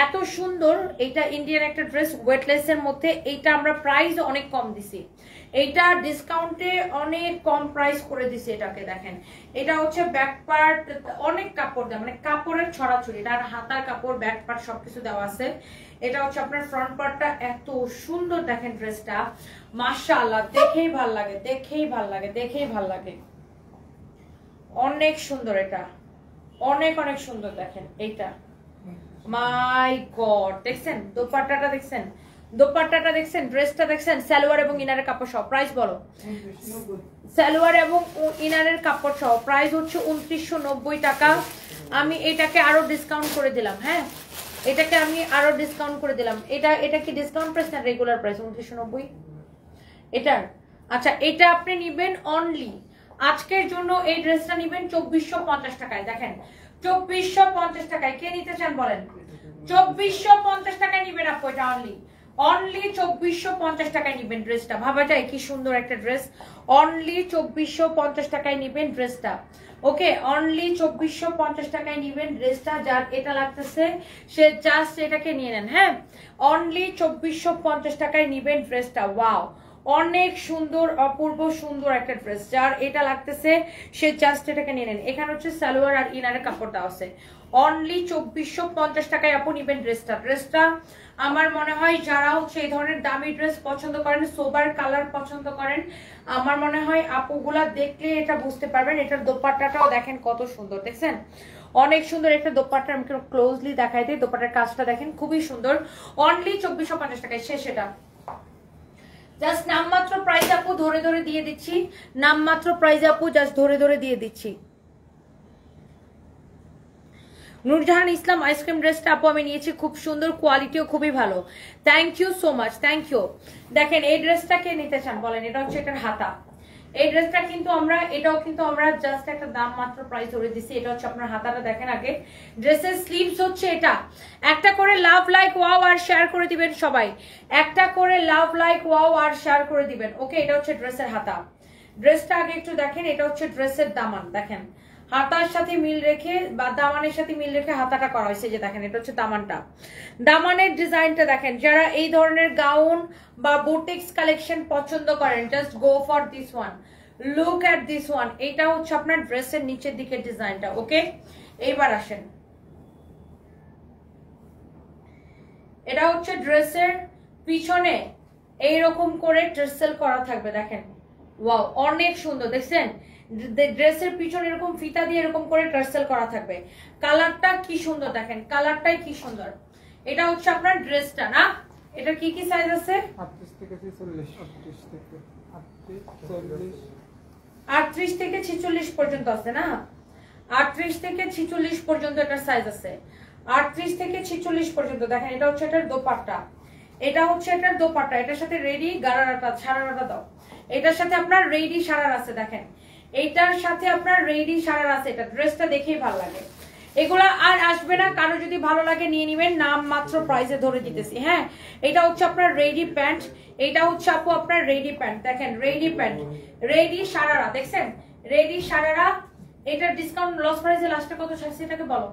এত সুন্দর। এটা ইন্ডিয়ান একটা ড্রেস ওয়েটলেসের মধ্যে, এইটা আমরা প্রাইস অনেক কম দিছি, এইটা ডিসকাউন্টে অনেক কম প্রাইস করে দিছি এটাকে। দেখেন এটা হচ্ছে ব্যাক পার্ট, অনেক কাপড় দেওয়া, মানে কাপড়ের ছড়াছড়ি, এটার হাতার কাপড় ব্যাক পার্ট সবকিছু দেওয়া আছে। এটা হচ্ছে আপনার ফ্রন্ট পার্টটা, এত সুন্দর দেখেন ড্রেসটা, মাশাআল্লাহ, দেখেই ভাল লাগে, দেখেই ভাল লাগে, দেখেই ভাল লাগে, অনেক সুন্দর, এটা অনেক অনেক সুন্দর। দেখেন এইটা, মাই গড, দেখছেন দোপাট্টাটা, দেখছেন দোপাট্টাটা, দেখছেন ড্রেসটা, দেখছেন সালোয়ার এবং ইনারের কাপড় সহ। প্রাইস বলো, সালোয়ার এবং ইনারের কাপড় সহ প্রাইস হচ্ছে 2990 টাকা। আমি এটাকে আরো ডিসকাউন্ট করে দিলাম, হ্যাঁ এটাকে আমি আরো ডিসকাউন্ট করে দিলাম। এটা কি ডিসকাউন্ট প্রাইস না রেগুলার প্রাইস 2990 এটার? আচ্ছা এটা আপনি নিবেন অনলি আজকের জন্য, এই ড্রেসটা নিবেন 2450 টাকায়। দেখেন 2450 টাকায়, কে নিতে চান বলেন? 2450 টাকায় নিবেন আপু, এটা অনলি 2450 টাকায় নিবেন ড্রেসটা। ভাবা যায় কি সুন্দর একটা ড্রেস, অনলি 2450 টাকায় নিবেন ড্রেসটা। ওকে অনলি 2450 টাকায় নিবেন ড্রেসটা, যার এটা লাগতেছে সে জাস্ট এটাকে নিয়ে নেন, হ্যাঁ অনলি 2450 টাকায় নিবেন ড্রেসটা। ওয়াও অনেক সুন্দর, অপূর্ব সুন্দর একটা ড্রেস, যার এটা লাগতেছে সে জাস্ট এটাকে নিয়ে নেন। এখানে হচ্ছে সালোয়ার আর ইনারের কাপড়টা আছে, অনলি 2450 টাকায় আপু নিবেন ড্রেসটা। আমার মনে হয় যারা হচ্ছে এই ধরনের দামি ড্রেস পছন্দ করেন, সোবার কালার পছন্দ করেন, আমার মনে হয় আপুগুলা দেখলে এটা বুঝতে পারবেন। এটার দোপাট্টাটাও দেখেন কত সুন্দর, দেখছেন অনেক সুন্দর একটা দোপাট্টা। আমি ক্লোজলি দেখাই দিই, দোপাট্টার কাজটা দেখেন খুবই সুন্দর, অনলি 2450 টাকায় শেষ। এটা জাস্ট নামমাত্র প্রাইস আপু ধরে ধরে দিয়ে দিচ্ছি, নামমাত্র প্রাইস আপু জাস্ট ধরে ধরে দিয়ে দিচ্ছি। নূরজাহান ইসলাম, আইসক্রিম ড্রেসটা আপু আমি নিয়েছি, খুব সুন্দর, কোয়ালিটিও খুবই ভালো, thank you so much, thank you. দেখেন এই ড্রেসটা কে নিতে চান বলেন? এটা হচ্ছে এটার হাতা, এই ড্রেসটা কিন্তু আমরা, এটাও কিন্তু আমরা জাস্ট একটা দাম মাত্র প্রাইস ধরে দিচ্ছি। এটা হচ্ছে আপনার হাতাটা দেখেন আগে, ড্রেসের স্লিভস হচ্ছে এটা। একটা করে লাভ লাইক ওয়াও আর শেয়ার করে দিবেন সবাই, একটা করে লাভ লাইক ওয়াও আর শেয়ার করে দিবেন। ওকে এটা হচ্ছে ড্রেসের হাতা, ড্রেসটা আগে একটু দেখেন। এটা হচ্ছে ড্রেসের দামান, দেখেন হাতার সাথে মিল রেখে বা দামানের সাথে মিল রেখে হাতাটা করা হয়েছে, যে দেখেন এটা হচ্ছে দামানটা, দামানের ডিজাইনটা দেখেন। যারা এই ধরনের গাউন বা বুটিক্স কালেকশন পছন্দ করেন, just go for this one, look at this one. এটা হচ্ছে আপনার ড্রেসের নিচের দিকের ডিজাইনটা। ওকে এইবার আসেন, এটা হচ্ছে ড্রেসের পিছনে এইরকম করে ট্রেসেল করা থাকবে, দেখেন ওয়াও অনেক সুন্দর, দেখছেন ড্রেসের পিছনে এরকম ফিতা দিয়ে এরকম করে টার্সেল করা থাকবে। কালারটা কি সুন্দর, দেখেন কালারটাই কি সুন্দর। এটা হচ্ছে আপনার ড্রেসটা না, এটা কি কি সাইজ আছে? 38 থেকে 46 পর্যন্ত আছে না, 38 থেকে 46 পর্যন্ত এটার সাইজ আছে। 38 থেকে 46 পর্যন্ত। দেখেন এটা হচ্ছে এটার দোপাট্টা, এটা হচ্ছে এটার দোপাট্টা, এটার সাথে রেডি গারারাটা সারারাটা দাও। এটার সাথে আপনার রেডি সারার আছে। দেখেন এইটার সাথে আপনার রেডি সারার আছে। এটা ড্রেসটা দেখেই ভালো লাগে। এগুলা আর আসবে না, কারো যদি ভালো লাগে নিয়ে নিবেন, নাম মাত্র প্রাইসে ধরে দিতেছি। হ্যাঁ, এটা হচ্ছে আপনার রেডি প্যান্ট, এটা হচ্ছে আপু আপনার রেডি প্যান্ট। দেখেন রেডি প্যান্ট, রেডি সারারা, দেখছেন রেডি সারারা। এটার ডিসকাউন্ট লস প্রাইসে লাস্টে কত ছাড়ছি এটাকে বলো?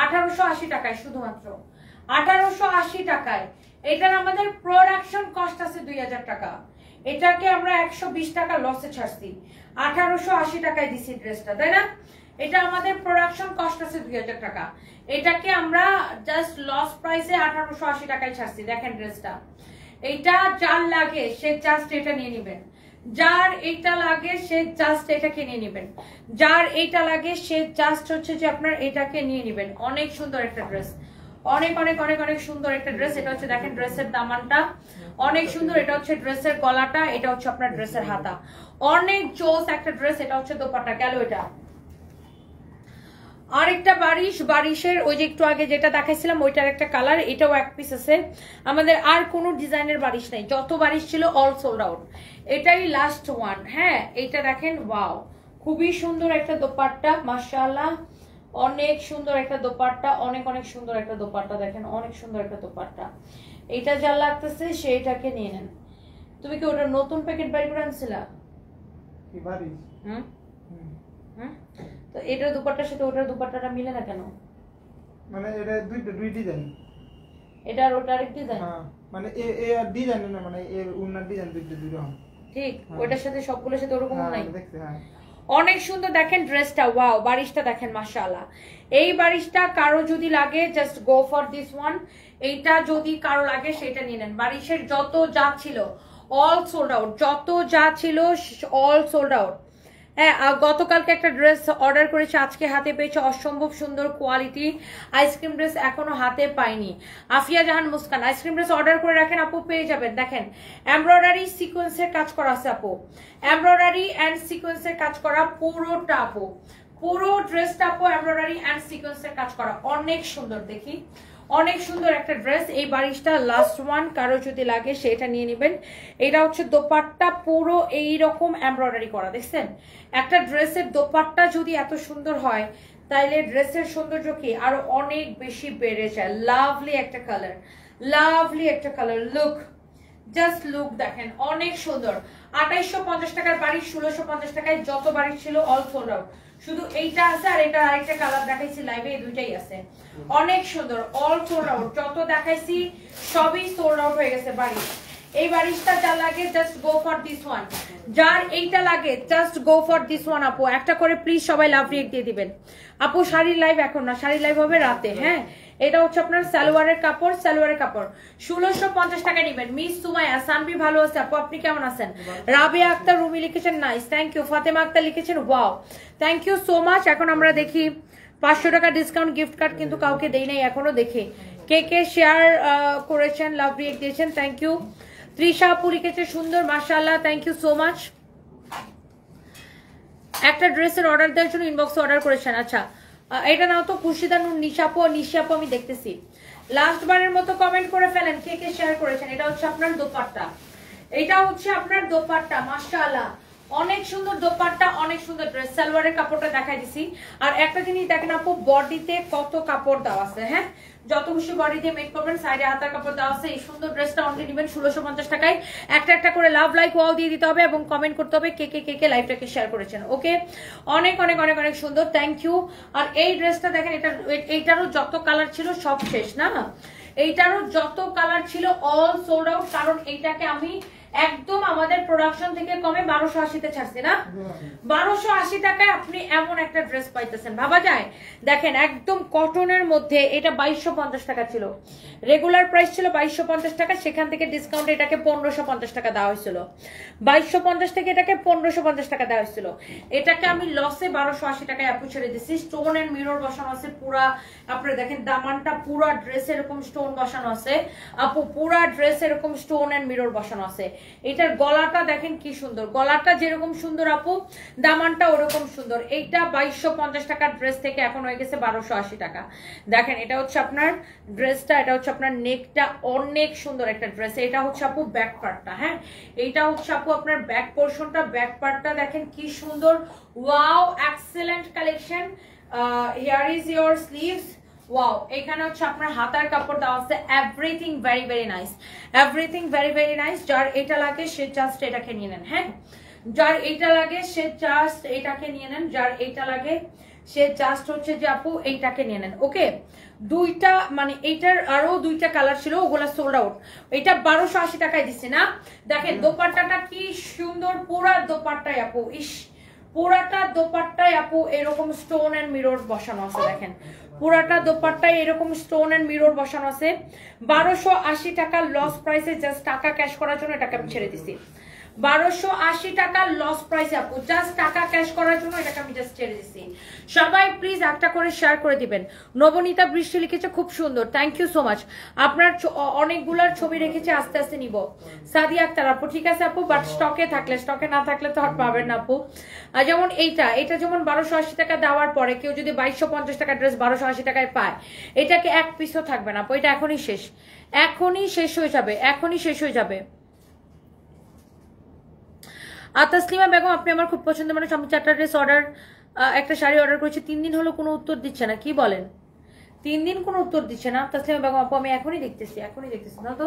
1880 টাকায়, শুধুমাত্র 1880 টাকায়। এটার আমাদের প্রোডাকশন কস্ট আছে 2000 টাকা, এটাকে আমরা 120 টাকা লসে ছাড়ছি, 1880 টাকায় দিছি ড্রেসটা, তাই না? এটা আমাদের প্রোডাকশন কস্ট আছে 2000 টাকা, এটাকে আমরা জাস্ট লস প্রাইসে 1880 টাকায় ছাড়ছি। দেখেন ড্রেসটা, এটা যার লাগে সে জাস্ট এটা নিয়ে নেবেন, যার এইটা লাগে সে জাস্ট এটাকে নিয়ে নেবেন, যার এইটা লাগে সে জাস্ট হচ্ছে যে আপনার এটাকে নিয়ে নেবেন। অনেক সুন্দর একটা ড্রেস, অনেক অনেক অনেক অনেক সুন্দর একটা ড্রেস। এটা হচ্ছে দেখেন ড্রেসের দামানটা অনেক সুন্দর, এটা হচ্ছে ড্রেসের গলাটা, এটা হচ্ছে আপনার ড্রেসের হাতা, অনেক জোস একটা ড্রেস। এটা হচ্ছে দোপাট্টা গেল। এটা আরেকটা বারিশের ওই যে একটু আগে যেটা দেখাইছিলাম ওইটার একটা কালার, এটাও এক পিস আছে আমাদের, আর কোনো ডিজাইনের বারিশ নাই, যত বারিশ ছিল অল সোল্ড আউট, এটাই লাস্ট ওয়ান। হ্যাঁ, এইটা দেখেন, ওয়াও খুবই সুন্দর একটা দোপাট্টা, মাশাআল্লাহ অনেক সুন্দর একটা দোপাট্টা, অনেক অনেক সুন্দর একটা দোপাট্টা। দেখেন অনেক সুন্দর একটা দোপাট্টা, এইটা যা লাগতেছে সেইটাকে নিয়ে নেন। তুমি কি ওটা নতুন প্যাকেট বাইর করে আনছিলা? তো এটার দুপাট্টার সাথে ওটার দুপাট্টাটা মিলে না কেন? মানে এটা দুই ডিজাইন, এটা আর ওটা আরেক ডিজাইন। হ্যাঁ মানে এ আর ডিজাইন না, মানে এর উন্নত ডিজাইন দুই রকম। ঠিক, ওটার সাথে সবগুলোর সাথে ওরকম নাই। দেখতে হ্যাঁ অনেক সুন্দর। দেখেন ড্রেসটা, ওয়াও বারিশটা দেখেন মাশাআল্লাহ। এই বারিশটা কারো যদি লাগে just go for this one, এইটা যদি কারো লাগে সেটা নিয়ে নেন। বারিশের যত যা ছিল অল সোল্ড আউট, যত যা ছিল অল সোল্ড আউট। হ্যাঁ, গতকালকে একটা ড্রেস অর্ডার করেছে, আজকে হাতে পেয়েছে, অসম্ভব সুন্দর কোয়ালিটি আইসক্রিম ড্রেস, এখনো হাতে পাইনি। আফিয়া জাহান মুস্কান, আইসক্রিম ড্রেস অর্ডার করে রাখেন আপু, পেয়ে যাবেন। দেখেন এমব্রয়ডারি সিকোয়েন্সের কাজ করা আছে আপু, এমব্রয়ডারি অ্যান্ড সিকোয়েন্সের কাজ করা পুরোটা আপু, পুরো ড্রেসটা আপু এমব্রয়ডারি অ্যান্ড সিকোয়েন্সের কাজ করা, অনেক সুন্দর। দেখি অনেক সুন্দর একটা ড্রেস। এই বারিশটা লাস্ট ওয়ান, কারো যদি লাগে সেটা নিয়ে নেবেন। এটা হচ্ছে দোপাট্টা, পুরো এইরকম এমব্রয়ডারি করা। দেখছেন একটা ড্রেসের দোপাট্টা যদি এত সুন্দর হয় তাইলে ড্রেসের সৌন্দর্য কি আরো অনেক বেশি বেড়ে যায়। লাভলি একটা কালার, লাভলি একটা কালার, লুক জাস্ট লুক দেখেন অনেক সুন্দর। 2850 টাকার বাড়ি, 1650 টাকায় যত বাড়ি ছিল অল সোল্ড আউট। শুধু এইটা আছে আর এটা আরেকটা কালার দেখাইছি লাইভে, এই দুইটাই আছে। অনেক সুন্দর, অল সোল্ড আউট, যত দেখাইছি সবই সোল্ড আউট হয়ে গেছে বাড়ি। এই বারিশটা যা লাগে just go for this one, যার এইটা লাগে just go for this one আপু। একটা করে প্লিজ সবাই লাভ রিয়েক্ট দিয়ে দিবেন আপু। শাড়ির লাইভ এখন না, শাড়ির লাইভ হবে রাতে। হ্যাঁ, এটা হচ্ছে আপনার সালোয়ারের কাপড়, সালোয়ারের কাপড় 1650 টাকা নেবেন। মিস সুমাইয়া সানবি ভালো আছে আপু, আপনি কেমন আছেন? রাবিয়া আক্তার রুমি লিখেছেন nice, thank you. Fatema Akter লিখেছেন wow, thank you so much. এখন আমরা দেখি 500 টাকা ডিসকাউন্ট গিফট কার্ড কিন্তু কাউকে দেই নাই এখনো। দেখি কে কে শেয়ার করেছেন, লাভ রিয়েক্ট দিয়েছেন, থ্যাংক ইউ। ত্রিশা আপু লিখেছে সুন্দর, মাশাআল্লাহ, থ্যাংক ইউ সো মাচ। একটা ড্রেসের অর্ডার দেওয়ার জন্য ইনবক্সে অর্ডার করেছেন। আচ্ছা, এটা নাও তো খুশিদা নুন, নিশাপু, নিশাপু আমি দেখতেছি। লাস্ট বারের মতো কমেন্ট করে ফেলেন কে কে শেয়ার করেছেন। এটা হচ্ছে আপনার দোপাট্টা, এটা হচ্ছে আপনার দোপাট্টা, মাশাআল্লাহ অনেক সুন্দর দোপাট্টা, অনেক সুন্দর ড্রেস। সালোয়ারের কাপড়টা দেখাই দিছি। আর একটা জিনিস দেখেন আপু, বডিতে কত কাপড় দেওয়া আছে। হ্যাঁ, যত খুশি বডি দিয়ে মেক করবেন, সাইডে হাতার কাপড় দেওয়া আছে। এই সুন্দর ড্রেসটা অনলি নেবেন 1650 টাকায়। একটা একটা করে লাভ লাইক ওয়াও দিয়ে দিতে হবে এবং কমেন্ট করতে হবে কে কে কে কে লাইভটাকে শেয়ার করেছেন। ওকে, অনেক অনেক অনেক অনেক সুন্দর, থ্যাংক ইউ। আর এই ড্রেসটা দেখেন, এইটারও যত কালার ছিল সব শেষ না, এইটারও যত কালার ছিল অল সোল্ড আউট। কারণ এইটাকে আমি একদম আমাদের প্রোডাকশন থেকে কমে 1280 তে ছাড়ছি না। 1280 টাকায় আপনি এমন একটা ড্রেস পাইতেছেন, ভাবা যায়। দেখেন একদম কটনের মধ্যে, এটা 2250 টাকা ছিল, রেগুলার প্রাইস ছিল 2250 টাকা, সেখান থেকে ডিসকাউন্ট এটাকে 1550 টাকা দেওয়া হয়েছিল। 2250 থেকে এটাকে 1550 টাকা দেওয়া হয়েছিল। এটাকে আমি লসে 1280 টাকায় আপু ছেড়ে দিচ্ছি। স্টোন এন্ড মিরর বসানো আছে পুরা, আপনারা দেখেন দামানটা পুরা ড্রেস এরকম স্টোন বসানো আছে আপু, পুরা ড্রেস এরকম স্টোন এন্ড মিরর বসানো আছে। এটার গলাটা দেখেন কি সুন্দর, গলাটা যেরকম সুন্দর আপু দামানটা ওরকম সুন্দর। এইটা 2250 টাকার ড্রেস থেকে এখন হয়ে গেছে 1280 টাকা। দেখেন এটা হচ্ছে আপনার ড্রেসটা, এটা হচ্ছে আপনার নেকটা, অনেক সুন্দর একটা ড্রেস। এটা হচ্ছে আপু ব্যাক পার্টটা, হ্যাঁ এইটা হচ্ছে আপু আপনার ব্যাক পোর্শনটা, ব্যাক পার্টটা দেখেন কি সুন্দর। Wow, excellent collection. Here is your sleeves. Wow, এখানে হচ্ছে আপনার হাতার কাপড় দেওয়া আছে, everything very very nice, everything very very nice. যার এটা লাগে সে জাস্ট এটাকে নিয়ে নেন, হ্যাঁ যার এটা লাগে সে জাস্ট এটাকে নিয়ে নেন, যার এটা লাগে সে জাস্ট হচ্ছে যে আপু এইটাকে নিয়ে নেন। ওকে, দুইটা মানে এইটার আরো দুইটা কালার ছিল, ওগুলা সোল্ড আউট। এটা 1280 টাকায় দিচ্ছে না। দেখেন দোপাট্টাটা কি সুন্দর, পুরা দোপাট্টায় আপু, ইস পুরাটা দোপাট্টায় আপু এরকম স্টোন এন্ড মিরর বসানো আছে। দেখেন পুরাটা দোপাট্টায় এরকম স্টোন এন্ড মিরর বসানো আছে। 1280 টাকা লস প্রাইসে, জাস্ট টাকা ক্যাশ করার জন্য এটাকে আমি ছেড়ে দিছি। 1280 টাকা লস প্রাইসে আপু, জাস্ট টাকা ক্যাশ করার জন্য এটাকে আমি জাস্ট ছেড়ে দিচ্ছি। সবাই প্লিজ একটা করে শেয়ার করে দিবেন। নবনীতা বৃষ্টি লিখেছে খুব সুন্দর, থ্যাংক ইউ সো মাচ। আপনার অনেকগুলার ছবি রেখেছে, আস্তে আস্তে নিব। সাদিয়া আক্তার আপু ঠিক আছে আপু, বাট স্টকে থাকলে, স্টকে না থাকলে তো আর পাবেন না আপু। আর যেমন এটা যেমন 1280 টাকা দেওয়ার পরে কেউ যদি 2250 টাকা ড্রেস 1280 টাকায় পায়, এটাকে এক পিসও থাকবে না আপু, এটা এখনই শেষ, এখনই শেষ হয়ে যাবে, এখনই শেষ হয়ে যাবে। তাসলিমা বেগম আপনি আমার খুব পছন্দ মানুষ, আমি 4টা ড্রেস অর্ডার, একটা শাড়ি অর্ডার করেছি, 3 দিন হলো কোনো উত্তর দিচ্ছে না, কি বলেন 3 দিন কোনো উত্তর দিচ্ছে না? তাসলিমা বেগম আপু আমি এখনই দেখতেছি না তো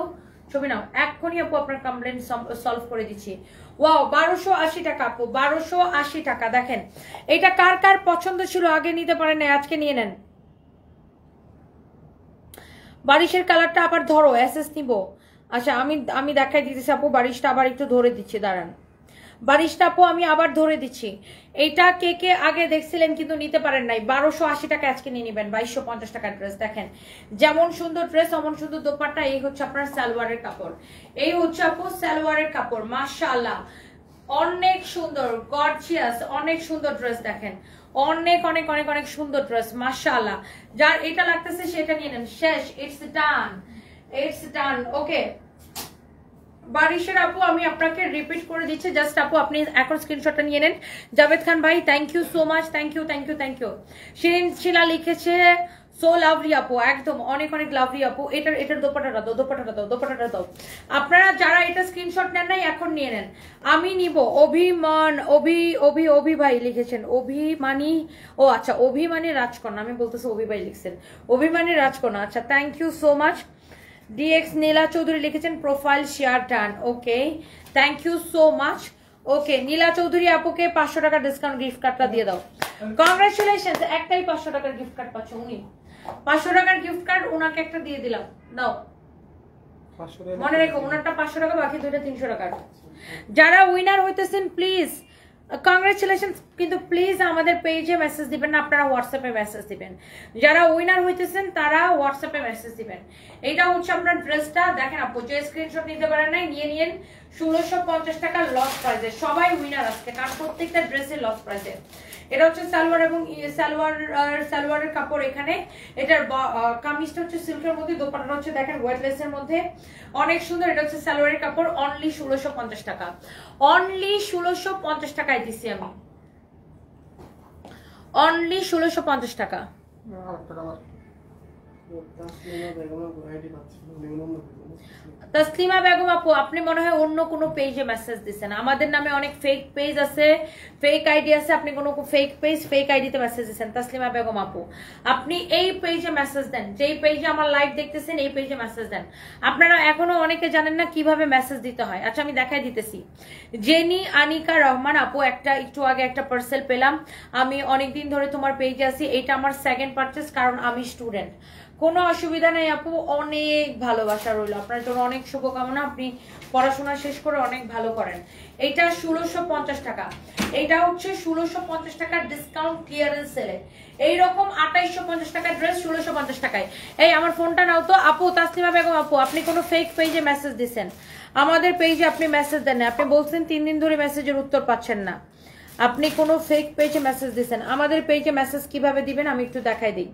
ছবি নাও, এখনই আপু আপনার কমপ্লেন সলভ করে দিচ্ছি। ওয়াও 1280 টাকা আপু, 1280 টাকা। দেখেন এটা কার কার পছন্দ ছিল আগে নিতে পারেন না, আজকে নিয়ে নেন। বারিশের কালারটা আবার ধরো, এসএস নিব। আচ্ছা আমি দেখাই দিতেছি আপু, বারিশটা আবার একটু ধরে দিচ্ছি, দাঁড়ান বারিশটা আপু আমি আবার ধরে দিচ্ছি। এইটা কে কে আগে দেখছিলেন কিন্তু নিতে পারেন নাই, 1280 টাকা আজকে নিয়ে নেবেন। 2250 টাকার ড্রেস, দেখেন যেমন সুন্দর ড্রেস অমন সুন্দর দোপাট্টা। এই হচ্ছে আপনার সালোয়ারের কাপড়, এই হচ্ছে আপু সালোয়ারের কাপড়, মাশাআল্লাহ অনেক সুন্দর গর্জিয়াস, অনেক সুন্দর ড্রেস। দেখেন অনেক অনেক অনেক অনেক সুন্দর ড্রেস, মাশাআল্লাহ। যার এটা লাগতেছে সেটা নিয়ে নেন, শেষ, ইটস ডান, ইটস ডান। ওকে বারিশের আপু আমি আপনাকে রিপিট করে দিচ্ছি, জাস্ট আপু আপনি এখন স্ক্রিনশটটা নিয়ে নেন। জাভেদ খান ভাই thank you so much, thank you thank you thank you. Shirin Shila লিখেছে সো লাভলি আপু, একদম অনেক অনেক লাভলি আপু। এটার দোপাট্টাটা দাও, দোপাট্টাটা দাও। আপনারা যারা এটা স্ক্রিনশট নেন নাই এখন নিয়ে নেন, আমি নিব। অভিমান অভি ভাই লিখেছেন, অভিমানী, ও আচ্ছা অভিমানী রাজকন্যা, আমি বলতেছি অভি ভাই লিখছেন, অভিমানী রাজকন্যা, আচ্ছা thank you so much. DX Nila Chowdhury লিখেছেন profile share done, okay thank you so much. Okay Nila Chowdhury আপুকে 500 টাকা ডিসকাউন্ট গিফট কার্ডটা দিয়ে দাও, কংগ্রাচুলেশনস। একটাই 500 টাকার গিফট কার্ড পাচ্ছ, উনি 500 টাকার গিফট কার্ড ওনাকে একটা দিয়ে দিলাম, দাও মনে রেখো ওনারটা 500 টাকা, বাকি দুইটা 300 টাকার। যারা উইনার হইতেছেন প্লিজ কংগ্রাচুলেশন, কিন্তু প্লিজ আমাদের পেজে মেসেজ দিবেন না, আপনারা হোয়াটসঅ্যাপে মেসেজ দিবেন। যারা উইনার হইতেছেন তারা হোয়াটসঅ্যাপে মেসেজ দিবেন। এইটা হচ্ছে আপনার ড্রেসটা, দেখেন আপু যে স্ক্রিনশট নিতে পারেন নাই নিয়ে নিন 1650 টাকা লস প্রাইসে, সবাই উইনার আজকে, কারণ প্রত্যেকটা ড্রেসের লস প্রাইসে। এটা হচ্ছে সালোয়ার এবং সালোয়ারের কাপড়, এখানে এটার কামিজটা হচ্ছে সিল্কের মধ্যে, দোপাট্টাটা হচ্ছে দেখেন ওয়েটলেসের মধ্যে, অনেক সুন্দর। এটা হচ্ছে সালোয়ারের কাপড়, অনলি 1650 টাকা, অনলি 1650 টাকায় দিচ্ছি আমি, অনলি 1650 টাকা। তাসলিমা বেগম আপু আপনি মনে হয় অন্য কোনো পেজে মেসেজ দিচ্ছেন, আমাদের নামে অনেক ফেক পেজ আছে, ফেক আইডি আছে, আপনি কোনো ফেক পেজ ফেক আইডিতে মেসেজ দিচ্ছেন। তাসলিমা বেগম আপু আপনি এই পেজে মেসেজ দেন, যেই পেজে আমার লাইভ দেখতেছেন এই পেজে মেসেজ দেন। আপনারা এখনো অনেকে জানেন না কিভাবে মেসেজ দিতে হয়, আচ্ছা আমি দেখাই দিতেছি। জেনি আনিকা রহমান আপু একটা একটু আগে একটা পার্সেল পেলাম, আমি অনেকদিন ধরে তোমার পেজে আছি, এটা আমার সেকেন্ড পারচেস, কারণ আমি স্টুডেন্ট, কোনো অসুবিধা নেই আপু, অনেক ভালোবাসা রইল আপনার জন্য, অনেক শুভকামনা, আপনি পড়াশোনা শেষ করে অনেক ভালো করেন। এইটা 1650 টাকা, এইটা হচ্ছে 1650 টাকার ডিসকাউন্ট ক্লিয়ারেন্স সেলে, এইরকম 2850 টাকার ড্রেস 1650 টাকায়। এই আমার ফোনটা নাও তো আপু, তাসলিমা বেগম আপু আপনি কোনো ফেক পেজে মেসেজ দিচ্ছেন, আমাদের পেজে আপনি মেসেজ দেন না, আপনি বলছেন 3 দিন ধরে মেসেজের উত্তর পাচ্ছেন না, আপনি কোনো ফেক পেজে মেসেজ দিচ্ছেন। আমাদের পেজে মেসেজ কিভাবে দিবেন আমি একটু দেখাই দিই।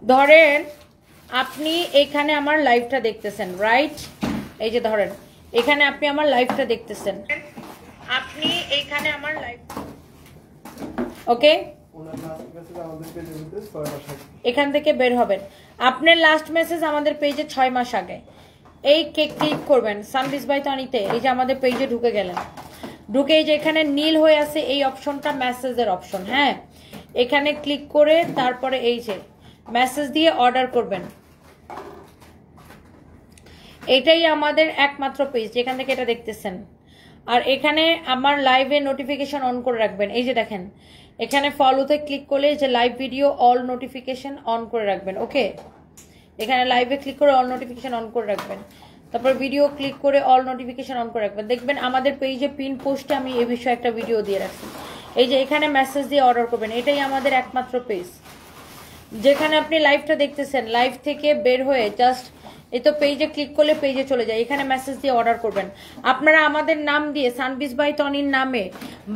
ধরেন আপনি এখানে আমার লাইভটা দেখতেছেন, রাইট? এই যে ধরেন এখানে আপনি আমার লাইভটা দেখতেছেন, আপনি এখানে আমার লাইভ, ওকে, এখান থেকে বের হবেন। আপনার লাস্ট মেসেজ আমাদের পেজে 6 মাস আগে। এই ক্লিক করবেন সানবিজ বাই তনিতে, এই যে আমাদের পেজে ঢুকে গেলেন, ঢুকে এই যে এখানে নীল হয়ে আছে এই অপশনটা মেসেজের অপশন, হ্যাঁ, এখানে ক্লিক করে তারপরে এই যে মেসেজ দিয়ে অর্ডার করবেন। এটাই আমাদের একমাত্র পেজ যেখান থেকে এটা দেখতেছেন। আর এখানে আমার লাইভে নোটিফিকেশন অন করে রাখবেন। এই যে দেখেন এখানে ফলোতে ক্লিক করলে যে live video all notification on করে রাখবেন, ওকে। এখানে লাইভে ক্লিক করে অল নোটিফিকেশন অন করে রাখবেন, তারপর ভিডিও ক্লিক করে অল নোটিফিকেশন অন করে রাখবেন। দেখবেন আমাদের পেজে পিন পোস্টে আমি এ বিষয়ে একটা ভিডিও দিয়ে রাখছি। এই যে এখানে মেসেজ দিয়ে অর্ডার করবেন, এটাই আমাদের একমাত্র পেজ যেখানে আপনি লাইভটা দেখতেছেন। লাইভ থেকে বের হয়ে জাস্ট এই তো পেজে ক্লিক করলে পেজে চলে যায়, এখানে মেসেজ দিয়ে অর্ডার করবেন। আপনারা আমাদের নাম দিয়ে সানবিজ বাই তনির নামে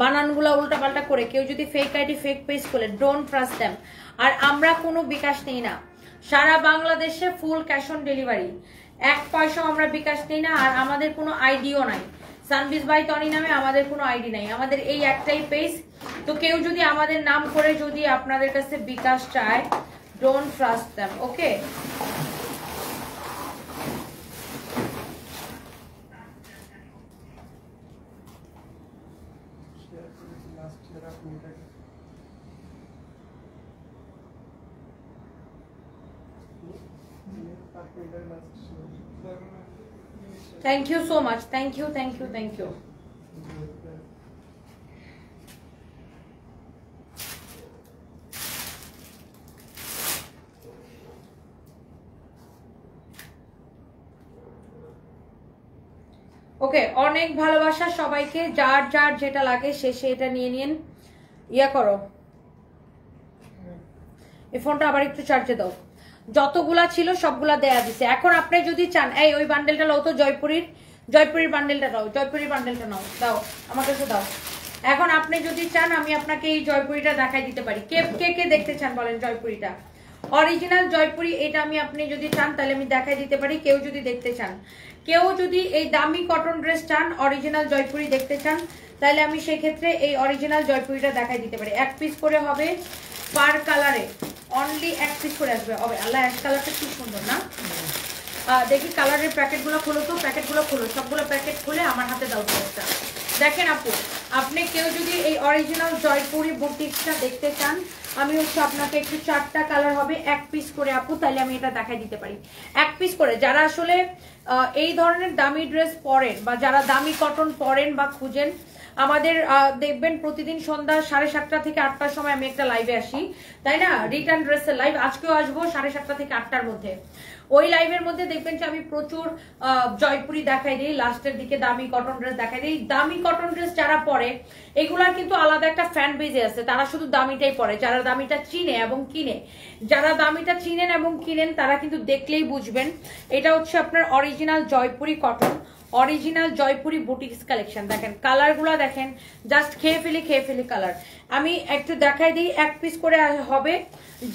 বানানগুলো উল্টাপাল্টা করে কেউ যদি ফেক আইডি ফেক পেজ করে, ডোন্ট ট্রাস্ট দেম। আর আমরা কোনো বিকাশ নেই না, সারা বাংলাদেশে ফুল ক্যাশ অন ডেলিভারি, 1 পয়সাও আমরা বিকাশ নেই না। আর আমাদের কোনো আইডিও নাই, সানবিজ বাই তনি নামে আমাদের কোনো আইডি নাই, আমাদের এই একটাই পেজ। তো কেউ যদি আমাদের নাম করে যদি আপনাদের কাছে বিকাশ চায়, don't trust them, okay. Thank you so much. Thank you, thank you, thank you. ওকে, অনেক ভালোবাসা সবাইকে। যার যার যেটা লাগে সে এটা নিয়ে নিন। ইয়া করো, এই ফোনটা আবার একটু চার্জে দাও। যতগুলা ছিল সবগুলা দেয়া দিছে। এখন আপনি যদি চান, এই ওই বান্ডেলটা নাও তো, জয়পুরীর বান্ডেলটা নাও, জয়পুরীর বান্ডেলটা নাও, দাও আমার কাছে দাও। এখন আপনি যদি চান আমি আপনাকে এই জয়পুরীটা দেখাই দিতে পারি। কে কে দেখতে চান বলেন জয়পুরীটা? অরিজিনাল জয়পুরি এটা আপনি যদি চান তাহলে আমি দেখাই দিতে পারি। কেউ যদি দেখতে চান, কেউ যদি এই দামি কটন ড্রেস চান, অরিজিনাল জয়পুরি দেখতে চান, তাহলে আমি সেই ক্ষেত্রে এই অরিজিনাল জয়পুরিটা দেখাই দিতে পারি। 1 পিস করে হবে পার কালারে, অনলি 1 পিস করে আসবে। আল্লাহ, অ্যাশ কালারটা খুব সুন্দর না? দেখি কালারের প্যাকেটগুলো খোলো তো, প্যাকেটগুলো খোলো, সবগুলো প্যাকেট খুলে আমার হাতে দাও ড্রেসটা। দেখেন আপু, আপনি কেউ যদি এই অরিজিনাল জয়পুরি বুটিকটা দেখতে চান, আমি আপনাকে একটু 4টা কালার হবে 1 পিস করে আপু, তাহলে আমি এটা দেখাই দিতে পারি 1 পিস করে। যারা আসলে এই ধরনের দামি ড্রেস পরেন বা যারা দামি কটন পরেন বা খুঁজেন, আমাদের দেখবেন প্রতিদিন সন্ধ্যা 7:30 থেকে 8টার সময় আমি একটা লাইভে আসি, তাই না? রিটার্ন ড্রেসের লাইভ, আজকেও আসবো 7:30 থেকে 8টার মধ্যে। ওই লাইভের মধ্যে দেখবেন যে আমি প্রচুর জয়পুরি দেখাই দিই, লাস্টের দিকে দামি কটন ড্রেস দেখাই দিই। দামি কটন ড্রেস যারা পরে এগুলার কিন্তু আলাদা একটা ফ্যান বেজে আছে, তারা শুধু দামিটাই পরে। যারা দামিটা চিনে এবং কিনে, যারা দামিটা চিনেন এবং কিনেন তারা কিন্তু দেখলেই বুঝবেন। এটা হচ্ছে আপনার original Jaipuri cotton, original Jaipuri boutiques collection. দেখেন কালারগুলো দেখেন, জাস্ট খেয়ে ফেলি কালার। আমি একটু দেখাই দিই, 1 পিস করে হবে।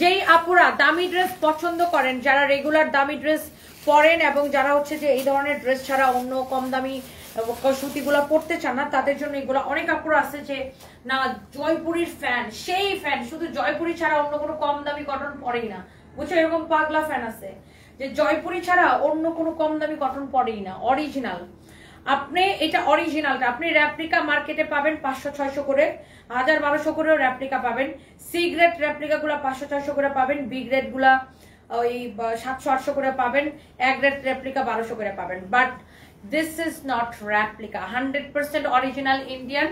যেই আপুরা দামি ড্রেস পছন্দ করেন, যারা রেগুলার দামি ড্রেস পরেন এবং যারা হচ্ছে যে এই ধরনের ড্রেস ছাড়া অন্য কম দামি সুতিগুলো পরতে চান না, তাদের জন্য এগুলো। অনেক আপুরা আছে যে না জয়পুরির ফ্যান, সেই ফ্যান, শুধু জয়পুরি ছাড়া অন্য কোনো কম দামি কটন পরেই না, বুঝছো? এরকম পাগলা ফ্যান আছে যে জয়পুরি ছাড়া অন্য কোনো কম দামি কটন পরেই না। অরিজিনাল, আপনি এটা অরিজিনালটা আপনি রেপ্লিকা মার্কেটে পাবেন 500-600 করে, 1000-1200 করেও রেপ্লিকা পাবেন। সি গ্রেড রেপ্লিকা গুলা 500-600 করে পাবেন, বি গ্রেড গুলা ওই 700-800 করে পাবেন, এ গ্রেড রেপ্লিকা 1200 করে পাবেন। But this is not replica, 100% original Indian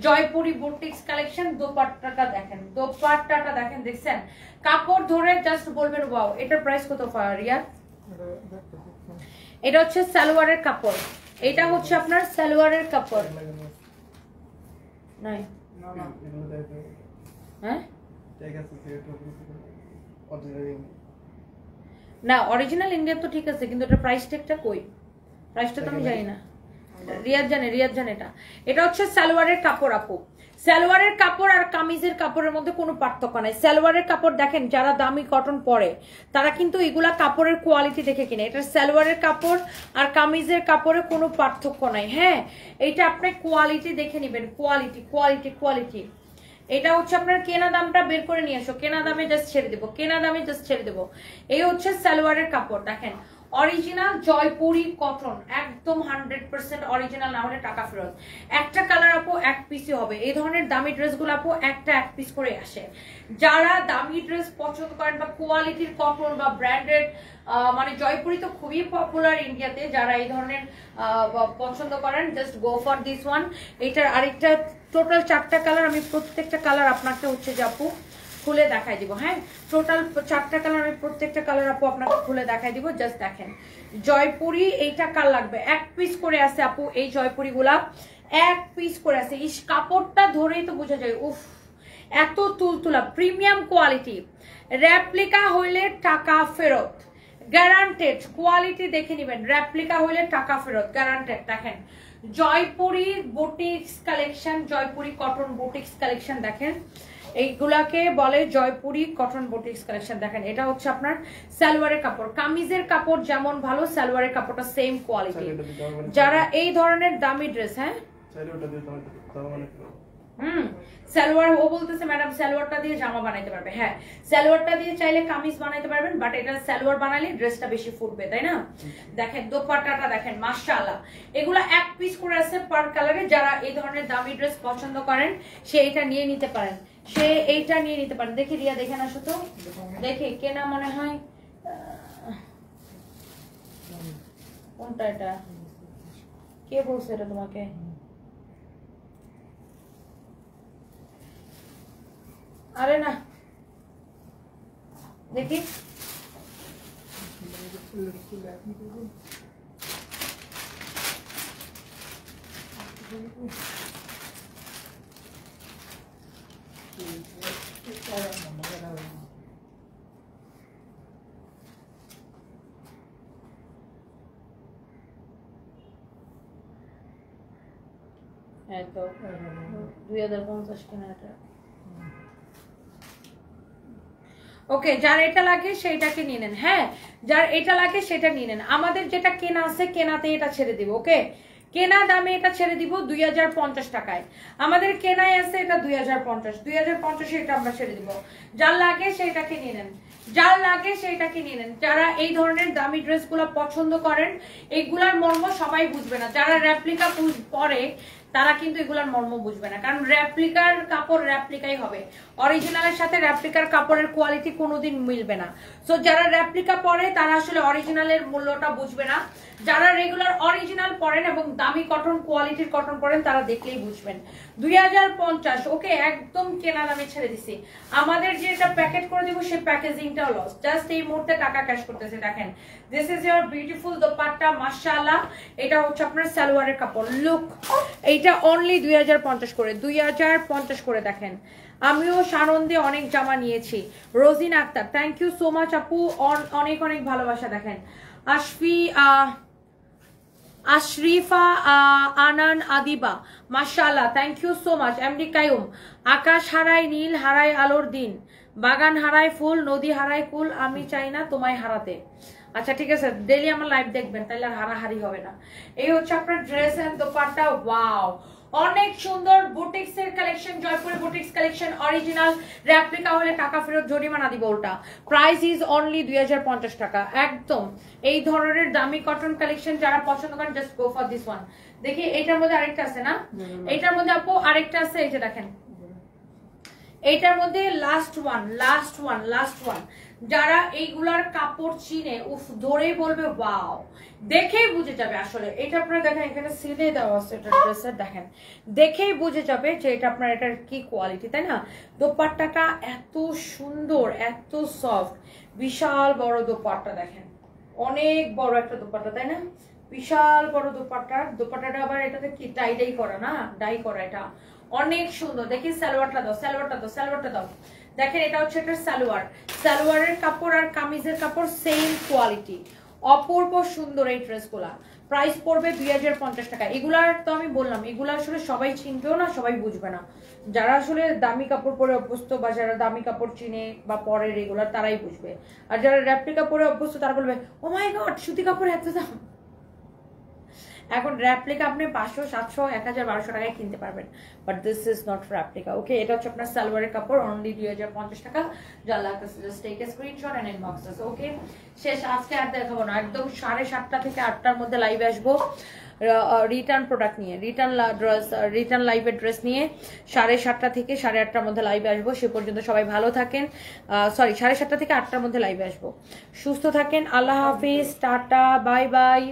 Jaipuri boutiques collection. দোপাট্টাটা দেখেন, দোপাট্টাটা দেখেন, দেখছেন? কাপড় ধরে জাস্ট বলবেন ওয়াও। এটার প্রাইস কত রিয়া? এটা হচ্ছে সালোয়ারের কাপড়, এটা হচ্ছে আপনার সালোয়ারের কাপড়। নাই হ্যাঁ না, অরিজিনাল ইন্ডিয়ান তো ঠিক আছে, কিন্তু এটা প্রাইস ট্যাগটা কই? প্রাইসটা তো আমি জানি না। রিয়াদ জানে এটা। এটা হচ্ছে সালোয়ারের কাপড় আপু, সালোয়ারের কাপড় আর কামিজের কাপড়ের মধ্যে কোনো পার্থক্য নাই। সালোয়ারের কাপড় দেখেন যারা দামি কটন পরে তারা কিন্তু এগুলা কাপড়ের কোয়ালিটি দেখে কিনে। এটা সালোয়ারের কাপড় আর কামিজের কাপড়ে কোনো পার্থক্য নাই। হ্যাঁ, এটা আপনার কোয়ালিটি দেখে নেবেন, কোয়ালিটি কোয়ালিটি কোয়ালিটি। এটা হচ্ছে আপনার কেনা দামটা বের করে নিয়ে আসো, কেনা দামে জাস্ট ছেড়ে দেবো, কেনা দামে জাস্ট ছেড়ে দেবো। এই হচ্ছে সালোয়ারের কাপড় দেখেন, অরিজিনাল জয়পুরি কটন, একদম 100% অরিজিনাল, না হলে টাকা ফেরত। একটা কালার আপু এক পিসই হবে। এই ধরনের দামি ড্রেসগুলো আপু একটা এক পিস করে আসে। যারা দামি ড্রেস পছন্দ করেন বা কোয়ালিটির কটন বা ব্র্যান্ডেড, মানে জয়পুরি তো খুবই পপুলার ইন্ডিয়াতে, যারা এই ধরনের পছন্দ করেন just go for this one. এটার আরেকটা টোটাল 4টা কালার, আমি প্রত্যেকটা কালার আপনাকে হচ্ছে যে আপু খুলে দেখাই দিব। হ্যাঁ, টোটাল 4টা কালার, আমি প্রত্যেকটা কালার আপু আপনাকে খুলে দেখাই দিব। জাস্ট দেখেন জয়পুরি, এইটা কার লাগবে? এক পিস করে আছে আপু, এই জয়পুরি গুলা এক পিস করে আছে। ইস, কাপড়টা ধরেই তো বোঝা যায়, উফ এত তুলতুলা প্রিমিয়াম কোয়ালিটি। রেপ্লিকা হইলে টাকা ফেরত গ্যারান্টেড, কোয়ালিটি দেখে নিবেন। রেপ্লিকা হইলে টাকা ফেরত গ্যারান্টেড। দেখেন Jaipuri boutiques collection, Jaipuri cotton boutiques collection, দেখেন এইগুলাকে বলে জয়পুরি কটন বুটিক্স কালেকশন। দেখেন এটা হচ্ছে আপনার সালোয়ারের কাপড়, কামিজের কাপড় যেমন ভালো, সালোয়ারের কাপড়টা সেম কোয়ালিটি। যারা এই ধরনের দামি ড্রেস, হ্যাঁ সালোয়ার, ও বলতেছে ম্যাডাম সালোয়ারটা দিয়ে জামা বানাইতে পারবে। হ্যাঁ, সালোয়ারটা দিয়ে চাইলে কামিজ বানাইতে পারবেন, বাট এটা সালোয়ার বানালে ড্রেসটা বেশি ফুটবে, তাই না? দেখেন দোপাট্টাটা দেখেন, মাশাআল্লাহ। এগুলা এক পিস করে আছে পার কালারে। যারা এই ধরনের দামি ড্রেস পছন্দ করেন সে এটা নিয়ে নিতে পারেন, সে এইটা নিয়ে নিতে পারেন। দেখি রিয়া দেখেন আসো তো, দেখি কেনা মনে হয় কোনটা, এটা কে বলছে এটা তোমাকে? আরে না, দেখি হ্যাঁ, তো 2050 কেনা এটা। ওকে, যার এটা লাগে সেইটাকে নিয়ে নেন। হ্যাঁ, যার এটা লাগে সেটা নিয়ে নেন। আমাদের যেটা কেনা আছে কেনাতে এটা ছেড়ে দিব। ওকে, কেনা দামে এটা ছেড়ে দিব 2050 টাকায়। আমাদের কেনাই আছে এটা 2050 এটা আমরা ছেড়ে দিব। যার লাগে সেইটাকে নিয়ে নেন, যার লাগে সেইটাকে নিয়ে নেন। যারা এই ধরনের দামি ড্রেসগুলো পছন্দ করেন, এইগুলার মর্ম সবাই বুঝবে না। যারা রেপ্লিকা পরে তারা কিন্তু এগুলার মর্ম বুঝবে না, কারণ রেপ্লিকার কাপড় রেপ্লিকাই হবে, অরিজিনালের সাথে রেপ্লিকার কাপড়ের কোয়ালিটি কোনোদিন মিলবে না। সো যারা রেপ্লিকা পরে তারা আসলে অরিজিনালের মূল্যটা বুঝবে না। যারা রেগুলার অরিজিনাল পরেন এবং দামি কটন কোয়ালিটির কটন পরেন তারা দেখলেই বুঝবেন। 2050, ওকে, একদম কেনা দামে ছেড়ে দিছি। আমাদের যেটা প্যাকেট করে দিব সেই প্যাকেজিংটাও লস, জাস্ট এই মুহূর্তে টাকা ক্যাশ করতেছে। দেখেন this is your beautiful dupatta, মাশাআল্লাহ। এটা হচ্ছে আপনার সালোয়ারের কাপড়, লুক এইটা অনলি 2050 করে, 2050 করে। দেখেন আমিও সানন্দে অনেক জামা নিয়েছি। Rojin Akter, thank you so much আপু, অনেক অনেক ভালোবাসা। দেখেন আশরিফা আনান আদিবা, মাশাআল্লাহ, thank you so much. MD Kayum, আকাশ হারায় নীল, হারায় আলোর দিন, বাগান হারায় ফুল, নদী হারায় কুল, আমি চাই না তোমায় হারাতে। আচ্ছা ঠিক আছে, ডেইলি আমার লাইভ দেখবেন, তাহলে আর হারাহারি হবে না। এই হচ্ছে আপনার ড্রেস এন্ড দোপাট্টা, ওয়াও অনেক সুন্দর বুটিক্স এর collection, Jaipuri boutiques collection, original. Replica হলে টাকা ফেরত, জরিমানা দিব ওটা। প্রাইস ইজ অনলি 2050 টাকা, একদম। এই ধরনের দামি কটন কালেকশন যারা পছন্দ করেন just go for this one. দেখি এইটার মধ্যে আরেকটা আছে না, এইটার মধ্যে আপু আরেকটা আছে, এই যে দেখেন এইটার মধ্যে লাস্ট ওয়ান। যারা এইগুলার কাপড় চিনে, উফ ধরে বলবে ওয়াও, দেখেই বুঝে যাবে। আসলে এটা আপনারা দেখেন এখানে সিলে দেওয়া আছে, এটা ড্রেসের দেখেন, দেখেই বুঝে যাবে যে এটা আপনার এটার কি কোয়ালিটি, তাই না? দোপাট্টাটা এত সুন্দর, এত সফট, বিশাল বড় দোপাট্টা। দেখেন অনেক বড় একটা দোপাট্টা, তাই না? বিশাল বড় দোপাট্টাটা আবার এটাতে কি ডাই করা না, ডাই করা, এটা অনেক সুন্দর। দেখি সালোয়ারটা দাও। দেখেন এটা হচ্ছে একটা সালোয়ারের কাপড় আর কামিজের কাপড় সেম কোয়ালিটি, অপূর্ব সুন্দর এই ড্রেসগুলা। প্রাইস পড়বে 2050 টাকা। এগুলার তো আমি বললাম, এগুলো আসলে সবাই চিনবেও না, সবাই বুঝবে না। যারা আসলে দামি কাপড় পরে অভ্যস্ত বা যারা দামি কাপড় চিনে বা পরে রেগুলার তারাই বুঝবে। আর যারা রেপ্লিকা পরে অভ্যস্ত তারা বলবে ও মাই গড সুতি কাপড় এত দাম। এখন রেপ্লিকা আপনি 500, 700, 1000, 1200 টাকায় কিনতে পারবেন, but this is not replica. Okay, এটা হচ্ছে আপনার সালোয়ারের কাপড়, অনলি 2050 টাকা। যা লাগতেছে just take a screenshot and inbox us. Okay, শেষ। আজকে আর দেখাবো না, একদম 7:30 থেকে 8টার মধ্যে লাইভে আসবো রিটার্ন প্রোডাক্ট নিয়ে, রিটার্ন লাইভের ড্রেস নিয়ে 7:30 থেকে 8:30টার মধ্যে লাইভে আসবো। সে পর্যন্ত সবাই ভালো থাকেন। সরি, 7:30 থেকে 8টার মধ্যে লাইভে আসবো। সুস্থ থাকেন, আল্লাহ হাফিজ, টাটা, বাই বাই।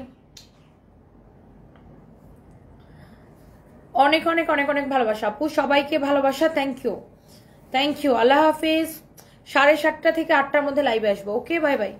অনেক অনেক অনেক অনেক ভালোবাসা আপু, সবাইকে ভালোবাসা। থ্যাংক ইউ, আল্লাহ হাফিজ। 7:30 থেকে 8টার মধ্যে লাইভে আসবো। ওকে, বাই বাই।